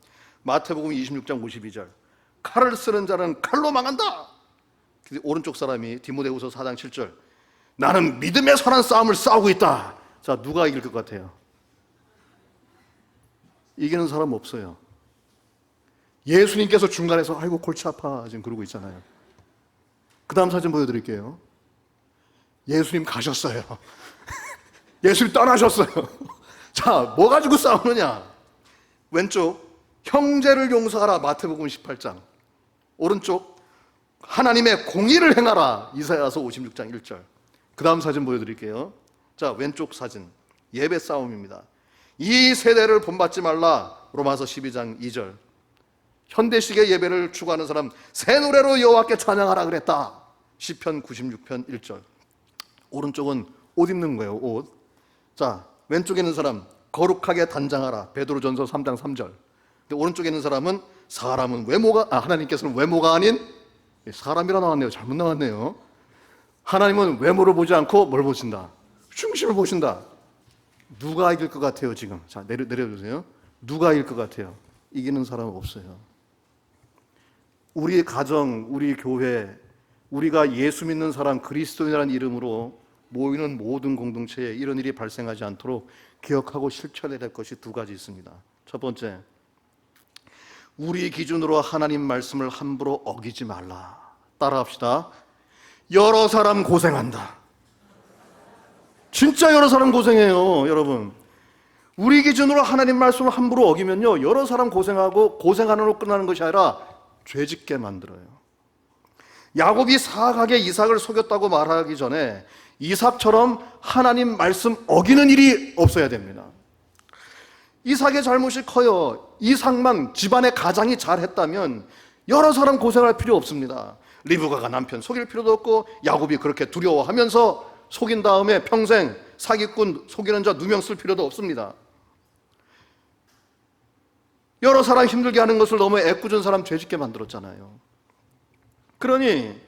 마태복음 26장 52절, 칼을 쓰는 자는 칼로 망한다. 오른쪽 사람이 디모데후서 4장 7절, 나는 믿음의 선한 싸움을 싸우고 있다. 자, 누가 이길 것 같아요? 이기는 사람 없어요. 예수님께서 중간에서 아이고 골치 아파 지금 그러고 있잖아요. 그 다음 사진 보여드릴게요. 예수님 가셨어요. 예수님 떠나셨어요. 자, 뭐 가지고 싸우느냐? 왼쪽 형제를 용서하라, 마태복음 18장. 오른쪽 하나님의 공의를 행하라, 이사야서 56장 1절. 그 다음 사진 보여드릴게요. 자, 왼쪽 사진 예배 싸움입니다. 이 세대를 본받지 말라, 로마서 12장 2절. 현대식의 예배를 추구하는 사람 새 노래로 여호와께 찬양하라 그랬다, 시편 96편 1절. 오른쪽은 옷 입는 거예요. 옷. 자, 왼쪽에 있는 사람 거룩하게 단장하라, 베드로전서 3장 3절. 근데 오른쪽에 있는 사람은 사람은 외모가, 하나님께서는 외모가 아닌, 사람이라 나왔네요. 잘못 나왔네요. 하나님은 외모를 보지 않고 뭘 보신다? 중심을 보신다. 누가 이길 것 같아요 지금? 자, 내려주세요. 누가 이길 것 같아요? 이기는 사람은 없어요. 우리 가정, 우리 교회, 우리가 예수 믿는 사람, 그리스도인이라는 이름으로 모이는 모든 공동체에 이런 일이 발생하지 않도록 기억하고 실천해야 될 것이 두 가지 있습니다. 첫 번째, 우리 기준으로 하나님 말씀을 함부로 어기지 말라. 따라합시다. 여러 사람 고생한다. 진짜 여러 사람 고생해요, 여러분. 우리 기준으로 하나님 말씀을 함부로 어기면요, 여러 사람 고생하고 고생하는으로 끝나는 것이 아니라 죄짓게 만들어요. 야곱이 사악하게 이삭을 속였다고 말하기 전에 이삭처럼 하나님 말씀 어기는 일이 없어야 됩니다. 이삭의 잘못이 커요. 이삭만 집안의 가장이 잘했다면 여러 사람 고생할 필요 없습니다. 리브가가 남편 속일 필요도 없고 야곱이 그렇게 두려워하면서 속인 다음에 평생 사기꾼, 속이는 자 누명 쓸 필요도 없습니다. 여러 사람 힘들게 하는 것을 너무 애꿎은 사람 죄짓게 만들었잖아요. 그러니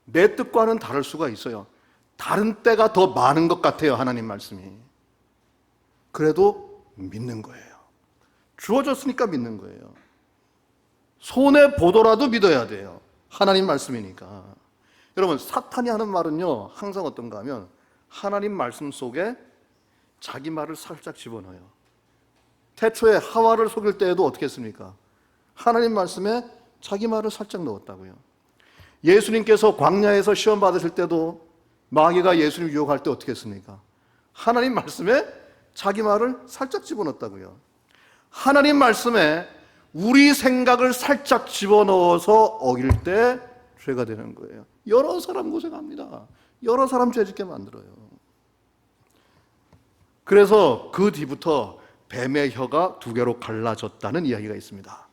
내 뜻과는 다를 수가 있어요. 다른 때가 더 많은 것 같아요, 하나님 말씀이. 그래도 믿는 거예요. 주어졌으니까 믿는 거예요. 손해보더라도 믿어야 돼요. 하나님 말씀이니까. 여러분, 사탄이 하는 말은요, 항상 어떤가 하면 하나님 말씀 속에 자기 말을 살짝 집어넣어요. 태초에 하와를 속일 때에도 어떻게 했습니까? 하나님 말씀에 자기 말을 살짝 넣었다고요. 예수님께서 광야에서 시험 받으실 때도 마귀가 예수님 유혹할 때 어떻게 했습니까? 하나님 말씀에 자기 말을 살짝 집어넣었다고요. 하나님 말씀에 우리 생각을 살짝 집어넣어서 어길 때 죄가 되는 거예요. 여러 사람 고생합니다. 여러 사람 죄짓게 만들어요. 그래서 그 뒤부터 뱀의 혀가 두 개로 갈라졌다는 이야기가 있습니다.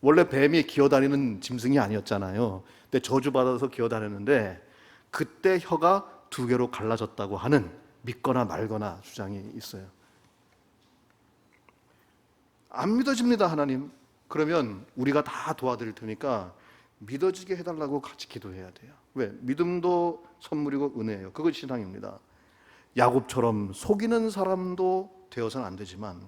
원래 뱀이 기어다니는 짐승이 아니었잖아요. 근데 저주받아서 기어다녔는데 그때 혀가 두 개로 갈라졌다고 하는 믿거나 말거나 주장이 있어요. 안 믿어집니다, 하나님. 그러면 우리가 다 도와드릴 테니까 믿어지게 해달라고 같이 기도해야 돼요. 왜? 믿음도 선물이고 은혜예요. 그것이 신앙입니다. 야곱처럼 속이는 사람도 되어서는 안 되지만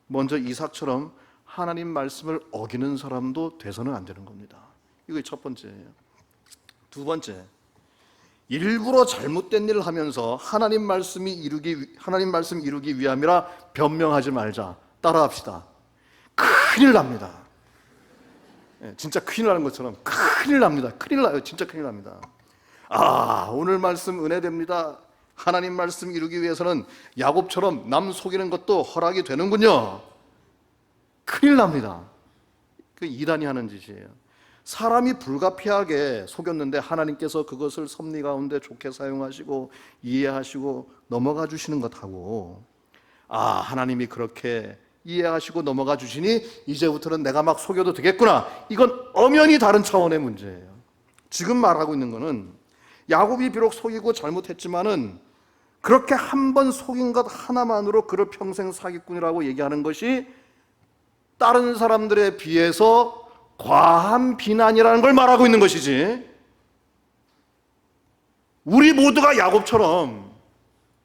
먼저 이삭처럼 하나님 말씀을 어기는 사람도 돼서는 안 되는 겁니다. 이게 첫 번째예요. 두 번째, 일부러 잘못된 일을 하면서 하나님 말씀 이루기 위함이라 변명하지 말자. 따라합시다. 큰일 납니다. 진짜 큰일 나는 것처럼 큰일 납니다. 큰일 나요. 진짜 큰일 납니다. 오늘 말씀 은혜됩니다. 하나님 말씀 이루기 위해서는 야곱처럼 남 속이는 것도 허락이 되는군요. 큰일 납니다. 그 이단이 하는 짓이에요. 사람이 불가피하게 속였는데 하나님께서 그것을 섭리 가운데 좋게 사용하시고 이해하시고 넘어가 주시는 것하고 하나님이 그렇게 이해하시고 넘어가 주시니 이제부터는 내가 막 속여도 되겠구나. 이건 엄연히 다른 차원의 문제예요. 지금 말하고 있는 거는 야곱이 비록 속이고 잘못했지만은 그렇게 한 번 속인 것 하나만으로 그를 평생 사기꾼이라고 얘기하는 것이 다른 사람들에 비해서 과한 비난이라는 걸 말하고 있는 것이지, 우리 모두가 야곱처럼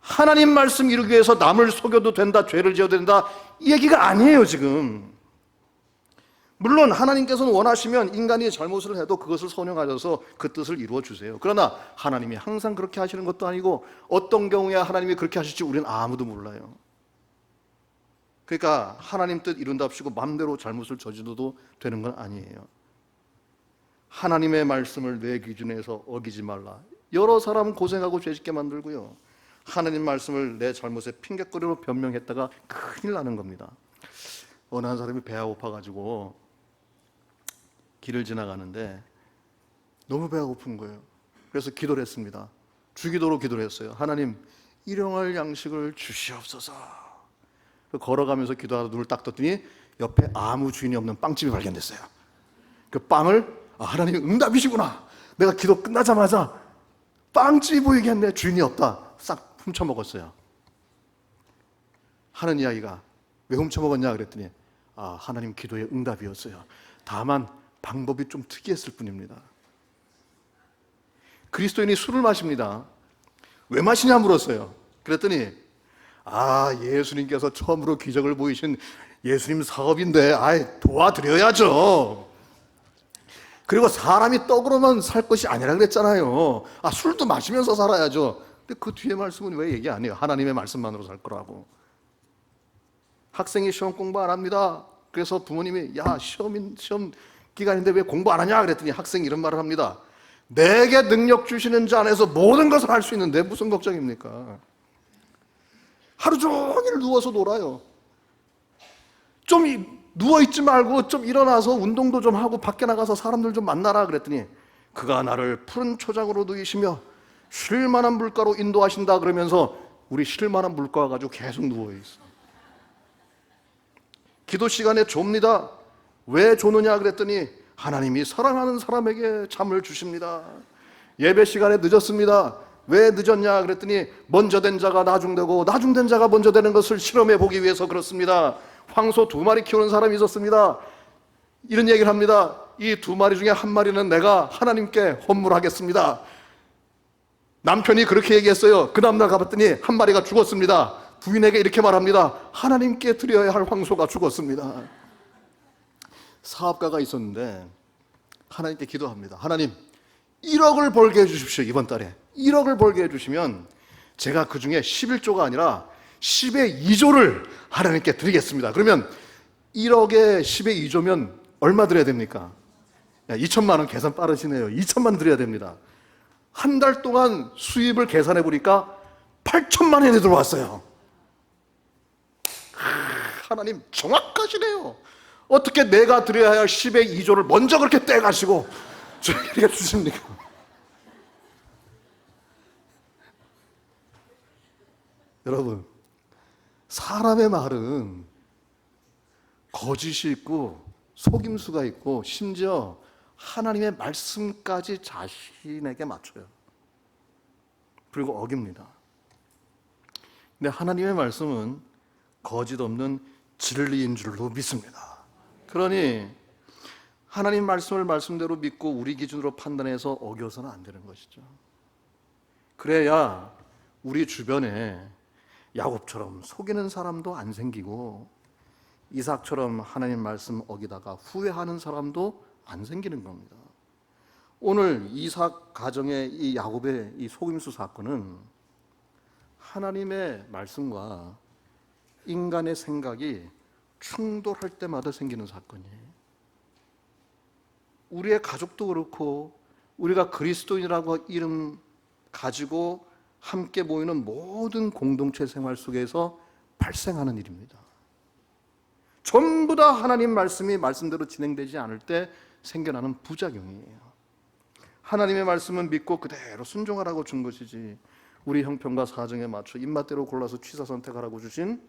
하나님 말씀 이루기 위해서 남을 속여도 된다, 죄를 지어도 된다, 이 얘기가 아니에요 지금. 물론 하나님께서는 원하시면 인간이 잘못을 해도 그것을 선용하셔서 그 뜻을 이루어 주세요. 그러나 하나님이 항상 그렇게 하시는 것도 아니고 어떤 경우에 하나님이 그렇게 하실지 우리는 아무도 몰라요. 그러니까 하나님 뜻 이룬답시고 마음대로 잘못을 저질러도 되는 건 아니에요. 하나님의 말씀을 내 기준에서 어기지 말라. 여러 사람 고생하고 죄짓게 만들고요, 하나님 말씀을 내 잘못에 핑계거리로 변명했다가 큰일 나는 겁니다. 어느 한 사람이 배가 고파가지고 길을 지나가는데 너무 배가 고픈 거예요. 그래서 기도를 했습니다. 주기도로 기도를 했어요. 하나님, 일용할 양식을 주시옵소서. 걸어가면서 기도하다 눈을 딱 떴더니 옆에 아무 주인이 없는 빵집이 발견됐어요. 그 빵을 하나님이 응답이시구나. 내가 기도 끝나자마자 빵집이 보이겠네. 주인이 없다. 싹 훔쳐먹었어요. 하는 이야기가 왜 훔쳐먹었냐 그랬더니 하나님 기도의 응답이었어요. 다만 방법이 좀 특이했을 뿐입니다. 그리스도인이 술을 마십니다. 왜 마시냐 물었어요. 그랬더니 예수님께서 처음으로 기적을 보이신 예수님 사업인데 도와드려야죠. 그리고 사람이 떡으로만 살 것이 아니라 그랬잖아요. 술도 마시면서 살아야죠. 근데 그 뒤에 말씀은 왜 얘기 안 해요? 하나님의 말씀만으로 살 거라고. 학생이 시험 공부 안 합니다. 그래서 부모님이 시험 기간인데 왜 공부 안 하냐 그랬더니 학생이 이런 말을 합니다. 내게 능력 주시는 자 안에서 모든 것을 할 수 있는데 무슨 걱정입니까? 하루 종일 누워서 놀아요. 좀 누워있지 말고 좀 일어나서 운동도 좀 하고 밖에 나가서 사람들 좀 만나라 그랬더니 그가 나를 푸른 초장으로 누이시며 쉴 만한 물가로 인도하신다 그러면서 우리 쉴 만한 물가 가지고 계속 누워있어. 기도 시간에 좁니다. 왜 조느냐 그랬더니 하나님이 사랑하는 사람에게 잠을 주십니다. 예배 시간에 늦었습니다. 왜 늦었냐 그랬더니 먼저 된 자가 나중되고 나중된 자가 먼저 되는 것을 실험해 보기 위해서 그렇습니다. 황소 2마리 키우는 사람이 있었습니다. 이런 얘기를 합니다. 이 2마리 중에 1마리는 내가 하나님께 헌물하겠습니다. 남편이 그렇게 얘기했어요. 그 다음날 가봤더니 1마리가 죽었습니다. 부인에게 이렇게 말합니다. 하나님께 드려야 할 황소가 죽었습니다. 사업가가 있었는데 하나님께 기도합니다. 하나님, 1억을 벌게 해주십시오. 이번 달에 1억을 벌게 해주시면 제가 그 중에 11조가 아니라 10의 2조를 하나님께 드리겠습니다. 그러면 1억에 10의 2조면 얼마 드려야 됩니까? 2천만 원. 계산 빠르시네요. 2천만 원 드려야 됩니다. 한 달 동안 수입을 계산해 보니까 8천만 원이 들어왔어요. 하나님 정확하시네요. 어떻게 내가 드려야 할 10의 2조를 먼저 그렇게 떼가시고 저에게 주십니까? 여러분, 사람의 말은 거짓이 있고 속임수가 있고 심지어 하나님의 말씀까지 자신에게 맞춰요. 그리고 어깁니다. 근데 하나님의 말씀은 거짓 없는 진리인 줄로 믿습니다. 그러니 하나님 말씀을 말씀대로 믿고 우리 기준으로 판단해서 어겨서는 안 되는 것이죠. 그래야 우리 주변에 야곱처럼 속이는 사람도 안 생기고 이삭처럼 하나님 말씀 어기다가 후회하는 사람도 안 생기는 겁니다. 오늘 이삭 가정의 이 야곱의 이 속임수 사건은 하나님의 말씀과 인간의 생각이 충돌할 때마다 생기는 사건이에요. 우리의 가족도 그렇고 우리가 그리스도인이라고 이름 가지고 함께 모이는 모든 공동체 생활 속에서 발생하는 일입니다. 전부 다 하나님 말씀이 말씀대로 진행되지 않을 때 생겨나는 부작용이에요. 하나님의 말씀은 믿고 그대로 순종하라고 준 것이지 우리 형편과 사정에 맞춰 입맛대로 골라서 취사 선택하라고 주신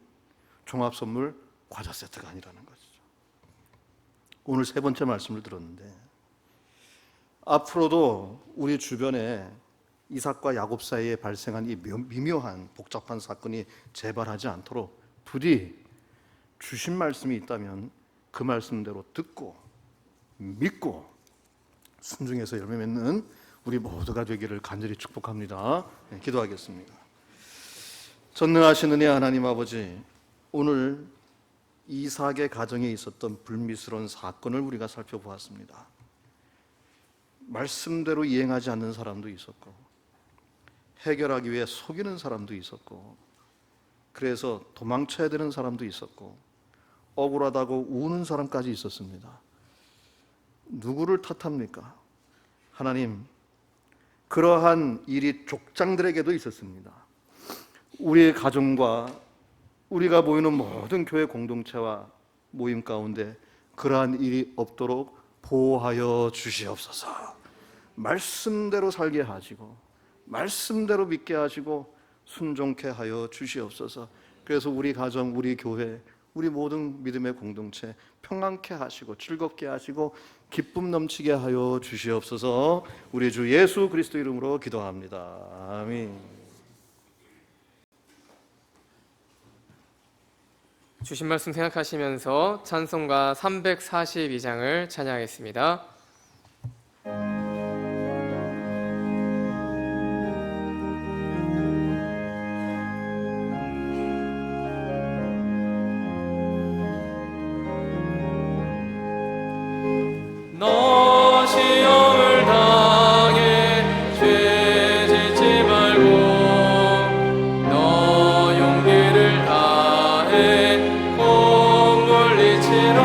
종합선물 과자 세트가 아니라는 것이죠. 오늘 3번째 말씀을 들었는데 앞으로도 우리 주변에 이삭과 야곱 사이에 발생한 이 미묘한 복잡한 사건이 재발하지 않도록 부디 주신 말씀이 있다면 그 말씀대로 듣고 믿고 순종해서 열매 맺는 우리 모두가 되기를 간절히 축복합니다. 기도하겠습니다. 전능하신 은혜 하나님 아버지, 오늘 이삭의 가정에 있었던 불미스러운 사건을 우리가 살펴보았습니다. 말씀대로 이행하지 않는 사람도 있었고 해결하기 위해 속이는 사람도 있었고 그래서 도망쳐야 되는 사람도 있었고 억울하다고 우는 사람까지 있었습니다. 누구를 탓합니까? 하나님, 그러한 일이 족장들에게도 있었습니다. 우리의 가정과 우리가 모이는 모든 교회 공동체와 모임 가운데 그러한 일이 없도록 보호하여 주시옵소서. 말씀대로 살게 하시고 말씀대로 믿게 하시고 순종케 하여 주시옵소서. 그래서 우리 가정, 우리 교회, 우리 모든 믿음의 공동체 평안케 하시고 즐겁게 하시고 기쁨 넘치게 하여 주시옵소서. 우리 주 예수 그리스도 이름으로 기도합니다. 아멘. 주신 말씀 생각하시면서 찬송가 342장을 찬양하겠습니다. 너 시험을 당해 죄 짓지 말고 너 용기를 다해 곧 물리치라.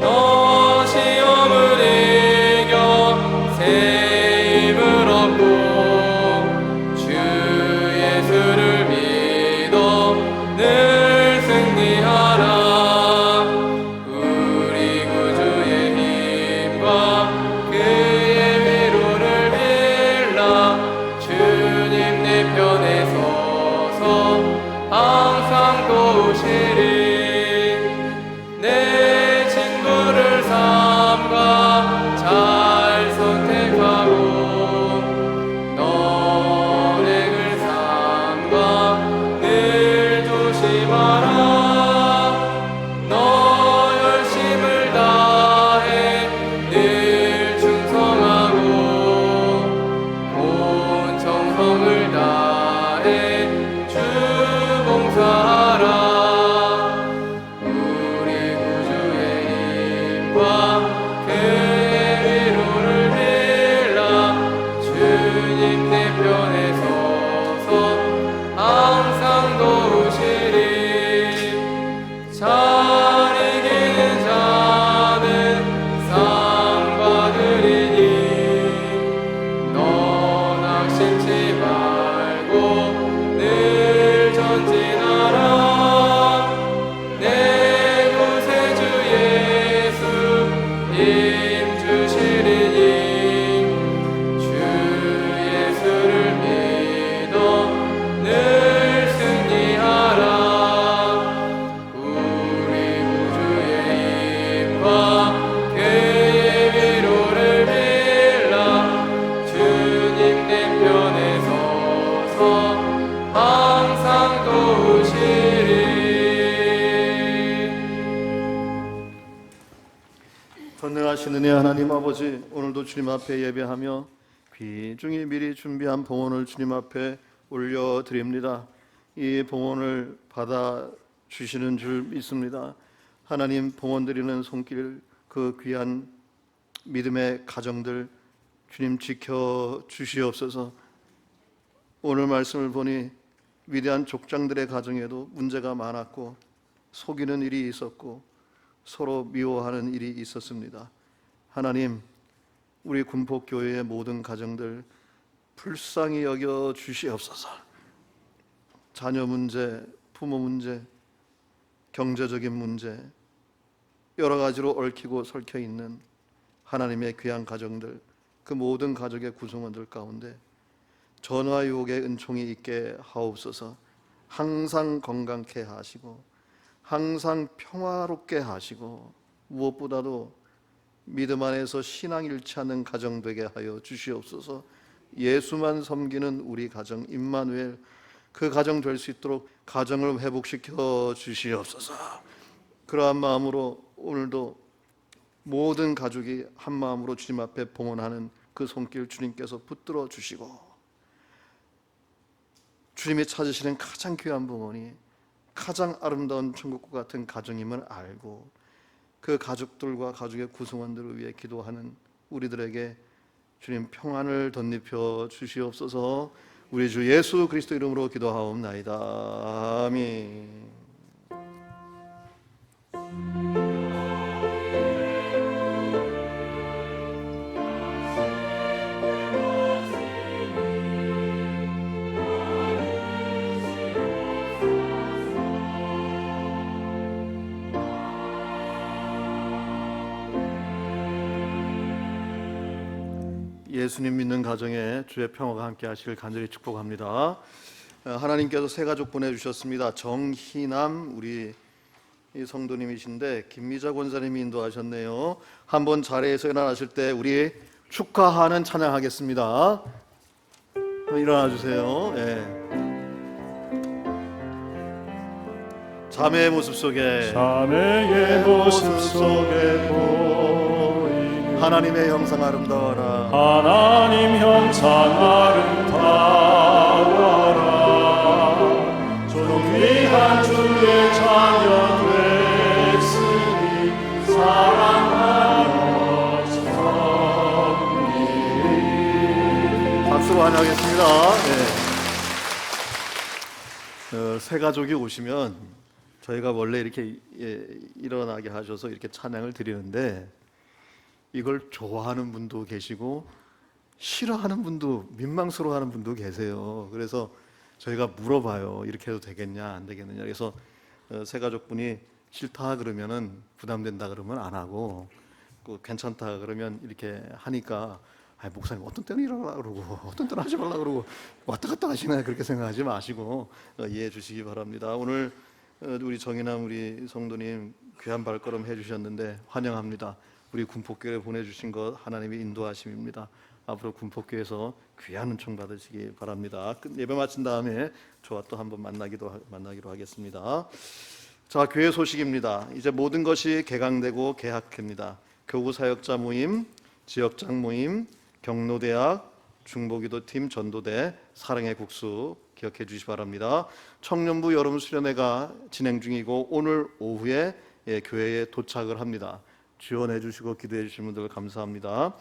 너 시험 내 편에 서서 항상 도우시리. 잘 이기는 자는 상 받으리니. 너 낙심치 말고 늘 전진하라. 내 구세주 예수 힘 주시리니. 주 예수를 믿어 늘 승리하라. 우리 구주의 힘과 그의 위로를 빌라. 주님 내 편에 서서 항상 도우시리. 전능하신 은혜 하나님 아버지, 오늘도 주님 앞에 예배하며 귀중히 미리 준비한 봉헌을 주님 앞에 올려드립니다. 이 봉헌을 받아 주시는 줄 믿습니다. 하나님, 봉헌 드리는 손길, 그 귀한 믿음의 가정들 주님 지켜 주시옵소서. 오늘 말씀을 보니 위대한 족장들의 가정에도 문제가 많았고 속이는 일이 있었고 서로 미워하는 일이 있었습니다. 하나님, 우리 군포교회의 모든 가정들 불쌍히 여겨 주시옵소서. 자녀 문제, 부모 문제, 경제적인 문제, 여러 가지로 얽히고 설켜 있는 하나님의 귀한 가정들, 그 모든 가족의 구성원들 가운데 전화 유혹의 은총이 있게 하옵소서. 항상 건강케 하시고 항상 평화롭게 하시고 무엇보다도 믿음 안에서 신앙 잃지 않는 가정 되게 하여 주시옵소서. 예수만 섬기는 우리 가정 임마누엘, 그 가정 될 수 있도록 가정을 회복시켜 주시옵소서. 그러한 마음으로 오늘도 모든 가족이 한 마음으로 주님 앞에 봉헌하는 그 손길 주님께서 붙들어 주시고, 주님이 찾으시는 가장 귀한 봉헌이 가장 아름다운 천국과 같은 가정임을 알고 그 가족들과 가족의 구성원들을 위해 기도하는 우리들에게 주님 평안을 덧입혀 주시옵소서. 우리 주 예수 그리스도 이름으로 기도하옵나이다. 아멘. 예수님 믿는 가정에 주의 평화가 함께 하시길 간절히 축복합니다. 하나님께서 새 가족 보내주셨습니다. 정희남 우리 성도님이신데 김미자 권사님이 인도하셨네요. 한번 자리에서 일어나실 때 우리 축하하는 찬양하겠습니다. 일어나 주세요. 자매의 모습 속에 하나님의 형상 아름다워라. 하나님 형상 아름다워라. 존귀한 주의 자녀 됐으니 사랑하여 섬기리. 박수로 환영하겠습니다. 새 가족이 오시면 저희가 원래 이렇게 일어나게 하셔서 이렇게 찬양을 드리는데 이걸 좋아하는 분도 계시고 싫어하는 분도, 민망스러워하는 분도 계세요. 그래서 저희가 물어봐요. 이렇게 해도 되겠냐 안 되겠느냐. 그래서 새 가족분이 싫다 그러면은 부담된다 그러면 안 하고, 괜찮다 그러면 이렇게 하니까 목사님 어떤 때는 이러라 그러고 어떤 때는 하지 말라 그러고 왔다 갔다 하시나, 그렇게 생각하지 마시고 이해해 주시기 바랍니다. 오늘 우리 정인남 우리 성도님 귀한 발걸음 해주셨는데 환영합니다. 우리 군포교회에 보내주신 것 하나님의 인도하심입니다. 앞으로 군포교회에서 귀한 은총 받으시기 바랍니다. 예배 마친 다음에 저와 또 한번 만나기로 하겠습니다. 자, 교회 소식입니다. 이제 모든 것이 개강되고 개학합니다. 교구 사역자 모임, 지역장 모임, 경로대학, 중보기도팀, 전도대, 사랑의 국수 기억해 주시기 바랍니다. 청년부 여름 수련회가 진행 중이고 오늘 오후에 교회에 도착을 합니다. 지원해 주시고 기도해 주신 분들 감사합니다.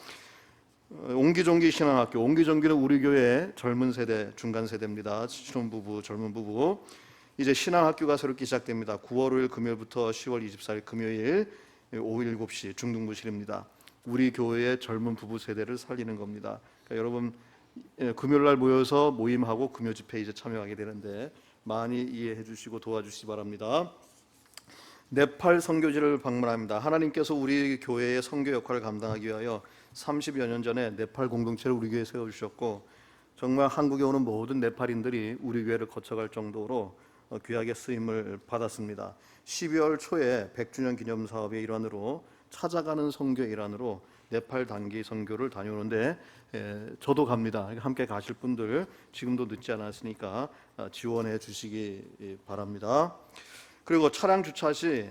옹기종기 신앙학교. 옹기종기는 우리 교회 젊은 세대, 중간 세대입니다. 신혼부부, 젊은 부부. 이제 신앙학교가 새롭게 시작됩니다. 9월 5일 금요일부터 10월 24일 금요일 오후 7시 중등부실입니다. 우리 교회의 젊은 부부 세대를 살리는 겁니다. 그러니까 여러분 금요일 날 모여서 모임하고 금요 집회 이제 참여하게 되는데 많이 이해해 주시고 도와주시기 바랍니다. 네팔 선교지를 방문합니다. 하나님께서 우리 교회의 선교 역할을 감당하기 위하여 30여 년 전에 네팔 공동체를 우리 교회에 세워주셨고 정말 한국에 오는 모든 네팔인들이 우리 교회를 거쳐갈 정도로 귀하게 쓰임을 받았습니다. 12월 초에 100주년 기념 사업의 일환으로 찾아가는 선교 일환으로 네팔 단기 선교를 다녀오는데 저도 갑니다. 함께 가실 분들 지금도 늦지 않았으니까 지원해 주시기 바랍니다. 그리고 차량 주차 시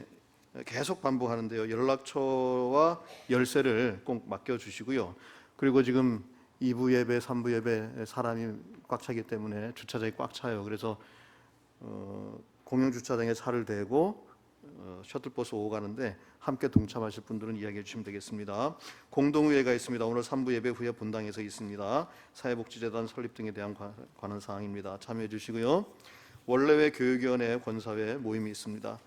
계속 반복하는데요. 연락처와 열쇠를 꼭 맡겨주시고요. 그리고 지금 2부 예배, 3부 예배 사람이 꽉 차기 때문에 주차장이 꽉 차요. 그래서 공영 주차장에 차를 대고 셔틀버스 오고 가는데 함께 동참하실 분들은 이야기해 주시면 되겠습니다. 공동의회가 있습니다. 오늘 3부 예배 후에 본당에서 있습니다. 사회복지재단 설립 등에 대한 관한 사항입니다. 참여해 주시고요. 원래회 교육위원회 권사회 모임이 있습니다.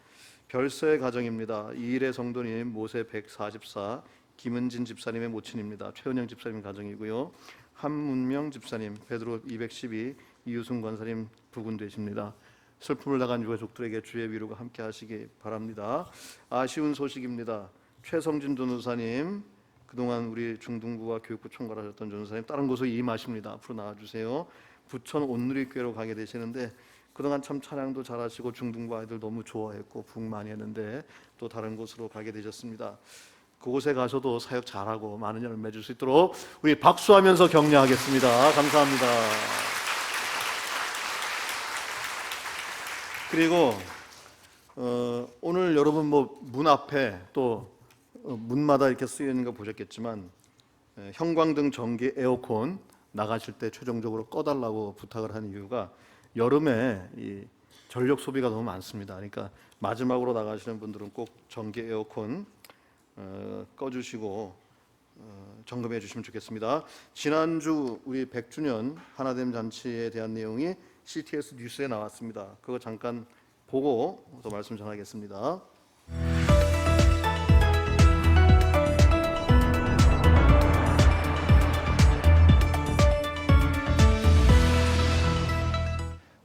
별서의 가정입니다. 이일의 성도님 모세 144 김은진 집사님의 모친입니다. 최은영 집사님 가정이고요. 한문명 집사님 베드로 212 이유승 권사님 부군 되십니다. 슬픔을 당한 유가족들에게 주의 위로가 함께 하시기 바랍니다. 아쉬운 소식입니다. 최성진 전도사님 그동안 우리 중등부와 교육부 총괄하셨던 전도사님 다른 곳으로 임하십니다. 앞으로 나와주세요. 부천 온누리교회로 가게 되시는데 그동안 참 찬양도 잘하시고 중등부 아이들 너무 좋아했고 부흥 많이 했는데 또 다른 곳으로 가게 되셨습니다. 그곳에 가셔도 사역 잘하고 많은 열매 맺을 수 있도록 우리 박수하면서 격려하겠습니다. 감사합니다. 그리고 오늘 여러분 뭐 문 앞에 또 문마다 이렇게 쓰여 있는 거 보셨겠지만 형광등, 전기, 에어컨 나가실 때 최종적으로 꺼달라고 부탁을 하는 이유가 여름에 이 전력 소비가 너무 많습니다. 그러니까 마지막으로 나가시는 분들은 꼭 전기, 에어컨 꺼주시고 점검해 주시면 좋겠습니다. 지난주 우리 100주년 하나됨 잔치에 대한 내용이 CTS 뉴스에 나왔습니다. 그거 잠깐 보고 또 말씀 전하겠습니다.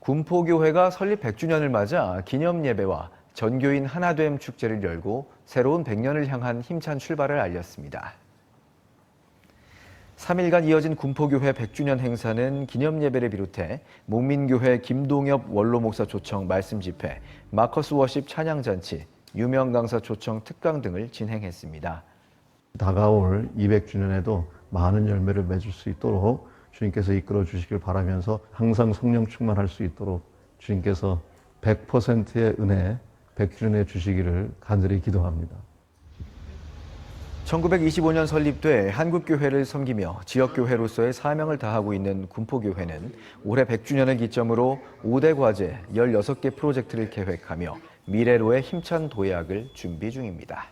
군포교회가 설립 100주년을 맞아 기념 예배와 전교인 하나됨 축제를 열고 새로운 100년을 향한 힘찬 출발을 알렸습니다. 3일간 이어진 군포교회 100주년 행사는 기념 예배를 비롯해 목민교회 김동엽 원로 목사 초청 말씀 집회, 마커스 워십 찬양 잔치, 유명 강사 초청 특강 등을 진행했습니다. 다가올 200주년에도 많은 열매를 맺을 수 있도록 주님께서 이끌어 주시길 바라면서 항상 성령 충만할 수 있도록 주님께서 100%의 은혜, 100주년에 주시기를 간절히 기도합니다. 1925년 설립돼 한국교회를 섬기며 지역교회로서의 사명을 다하고 있는 군포교회는 올해 100주년을 기점으로 5대 과제 16개 프로젝트를 계획하며 미래로의 힘찬 도약을 준비 중입니다.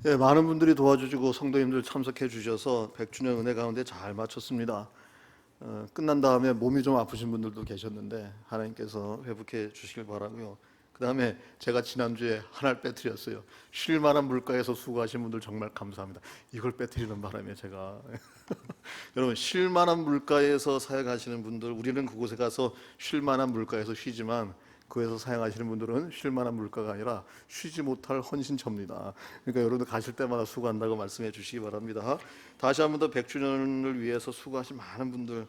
예, 많은 분들이 도와주시고 성도님들 참석해 주셔서 100주년 은혜 가운데 잘 마쳤습니다. 끝난 다음에 몸이 좀 아프신 분들도 계셨는데 하나님께서 회복해 주시길 바라고요. 그 다음에 제가 지난주에 하나를 빼뜨렸어요. 쉴 만한 물가에서 수고하신 분들 정말 감사합니다. 이걸 빼뜨리는 바람에 제가 여러분 쉴 만한 물가에서 사역하시는 분들 우리는 그곳에 가서 쉴 만한 물가에서 쉬지만 그에서 사용하시는 분들은 쉴 만한 물가가 아니라 쉬지 못할 헌신처입니다. 그러니까 여러분들 가실 때마다 수고한다고 말씀해 주시기 바랍니다. 다시 한 번 더 100주년을 위해서 수고하신 많은 분들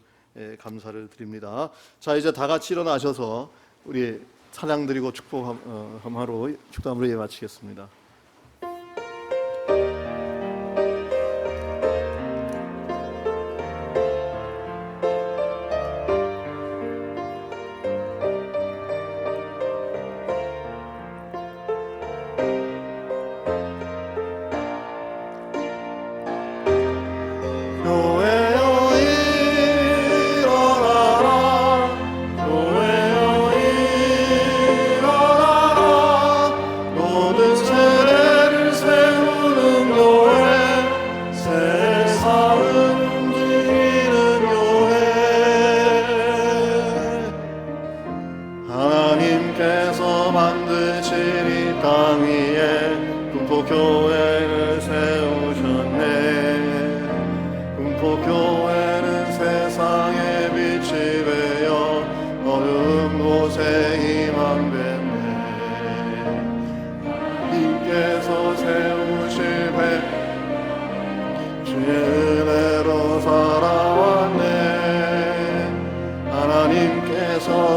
감사를 드립니다. 자 이제 다 같이 일어나셔서 우리 찬양 드리고 축복함으로 축도함으로 예 마치겠습니다. 모든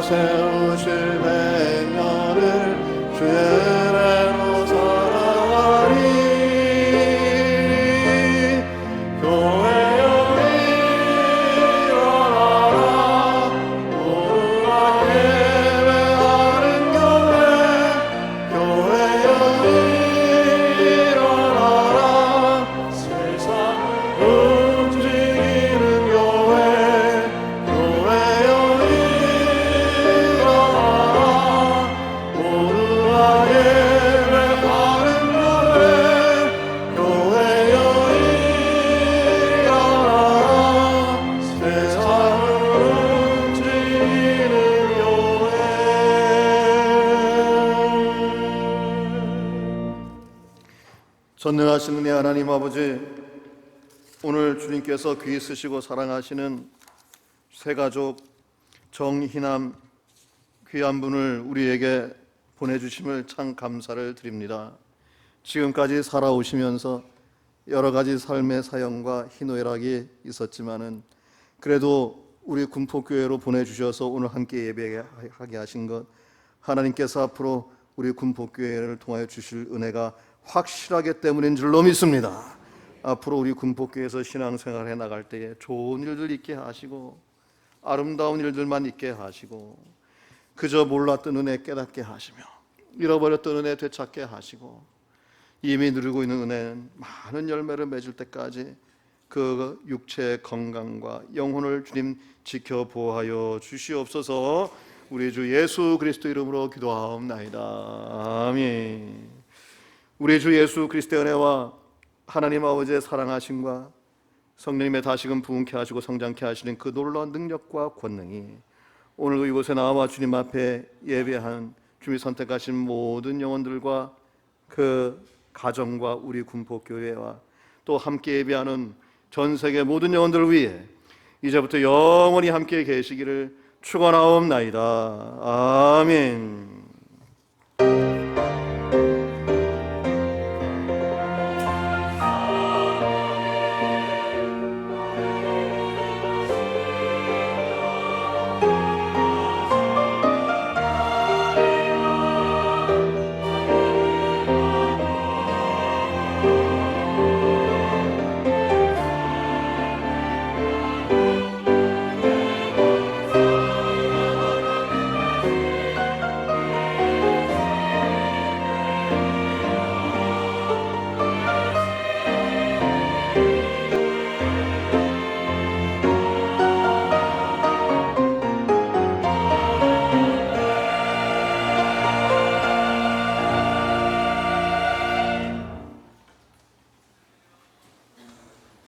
세우실 백년을 주의 은혜로 살아가리. 교회여 일어나라. 오르라 예배하는 교회. 교회여 일어나라. 세상을 움직이는 교회. 교회여 일어나라. 오르라 예배하는 교회. 교회여 일어나라. 세상을 움직이는 교회. 전능하신 은혜 하나님 아버지, 오늘 주님께서 귀히 쓰시고 사랑하시는 새가족 정희남 귀한 분을 우리에게 보내주심을 참 감사를 드립니다. 지금까지 살아오시면서 여러 가지 삶의 사연과 희노애락이 있었지만은 그래도 우리 군포교회로 보내주셔서 오늘 함께 예배하게 하신 것, 하나님께서 앞으로 우리 군포교회를 통하여 주실 은혜가 확실하기 때문인 줄로 믿습니다. 앞으로 우리 군포교회에서 신앙생활해 나갈 때에 좋은 일들 있게 하시고 아름다운 일들만 있게 하시고 그저 몰랐던 은혜 깨닫게 하시며 잃어버렸던 은혜 되찾게 하시고 이미 누리고 있는 은혜는 많은 열매를 맺을 때까지 그 육체의 건강과 영혼을 주님 지켜 보호하여 주시옵소서. 우리 주 예수 그리스도 이름으로 기도하옵나이다. 아멘. 우리 주 예수 그리스도의 은혜와 하나님 아버지의 사랑하심과 성령님의 다시금 부흥케 하시고 성장케 하시는 그 놀라운 능력과 권능이 오늘 이곳에 나와 주님 앞에 예배한 주님이 선택하신 모든 영혼들과 그 가정과 우리 군포교회와 또 함께 예배하는 전 세계 모든 영혼들을 위해 이제부터 영원히 함께 계시기를 축원하옵나이다. 아멘.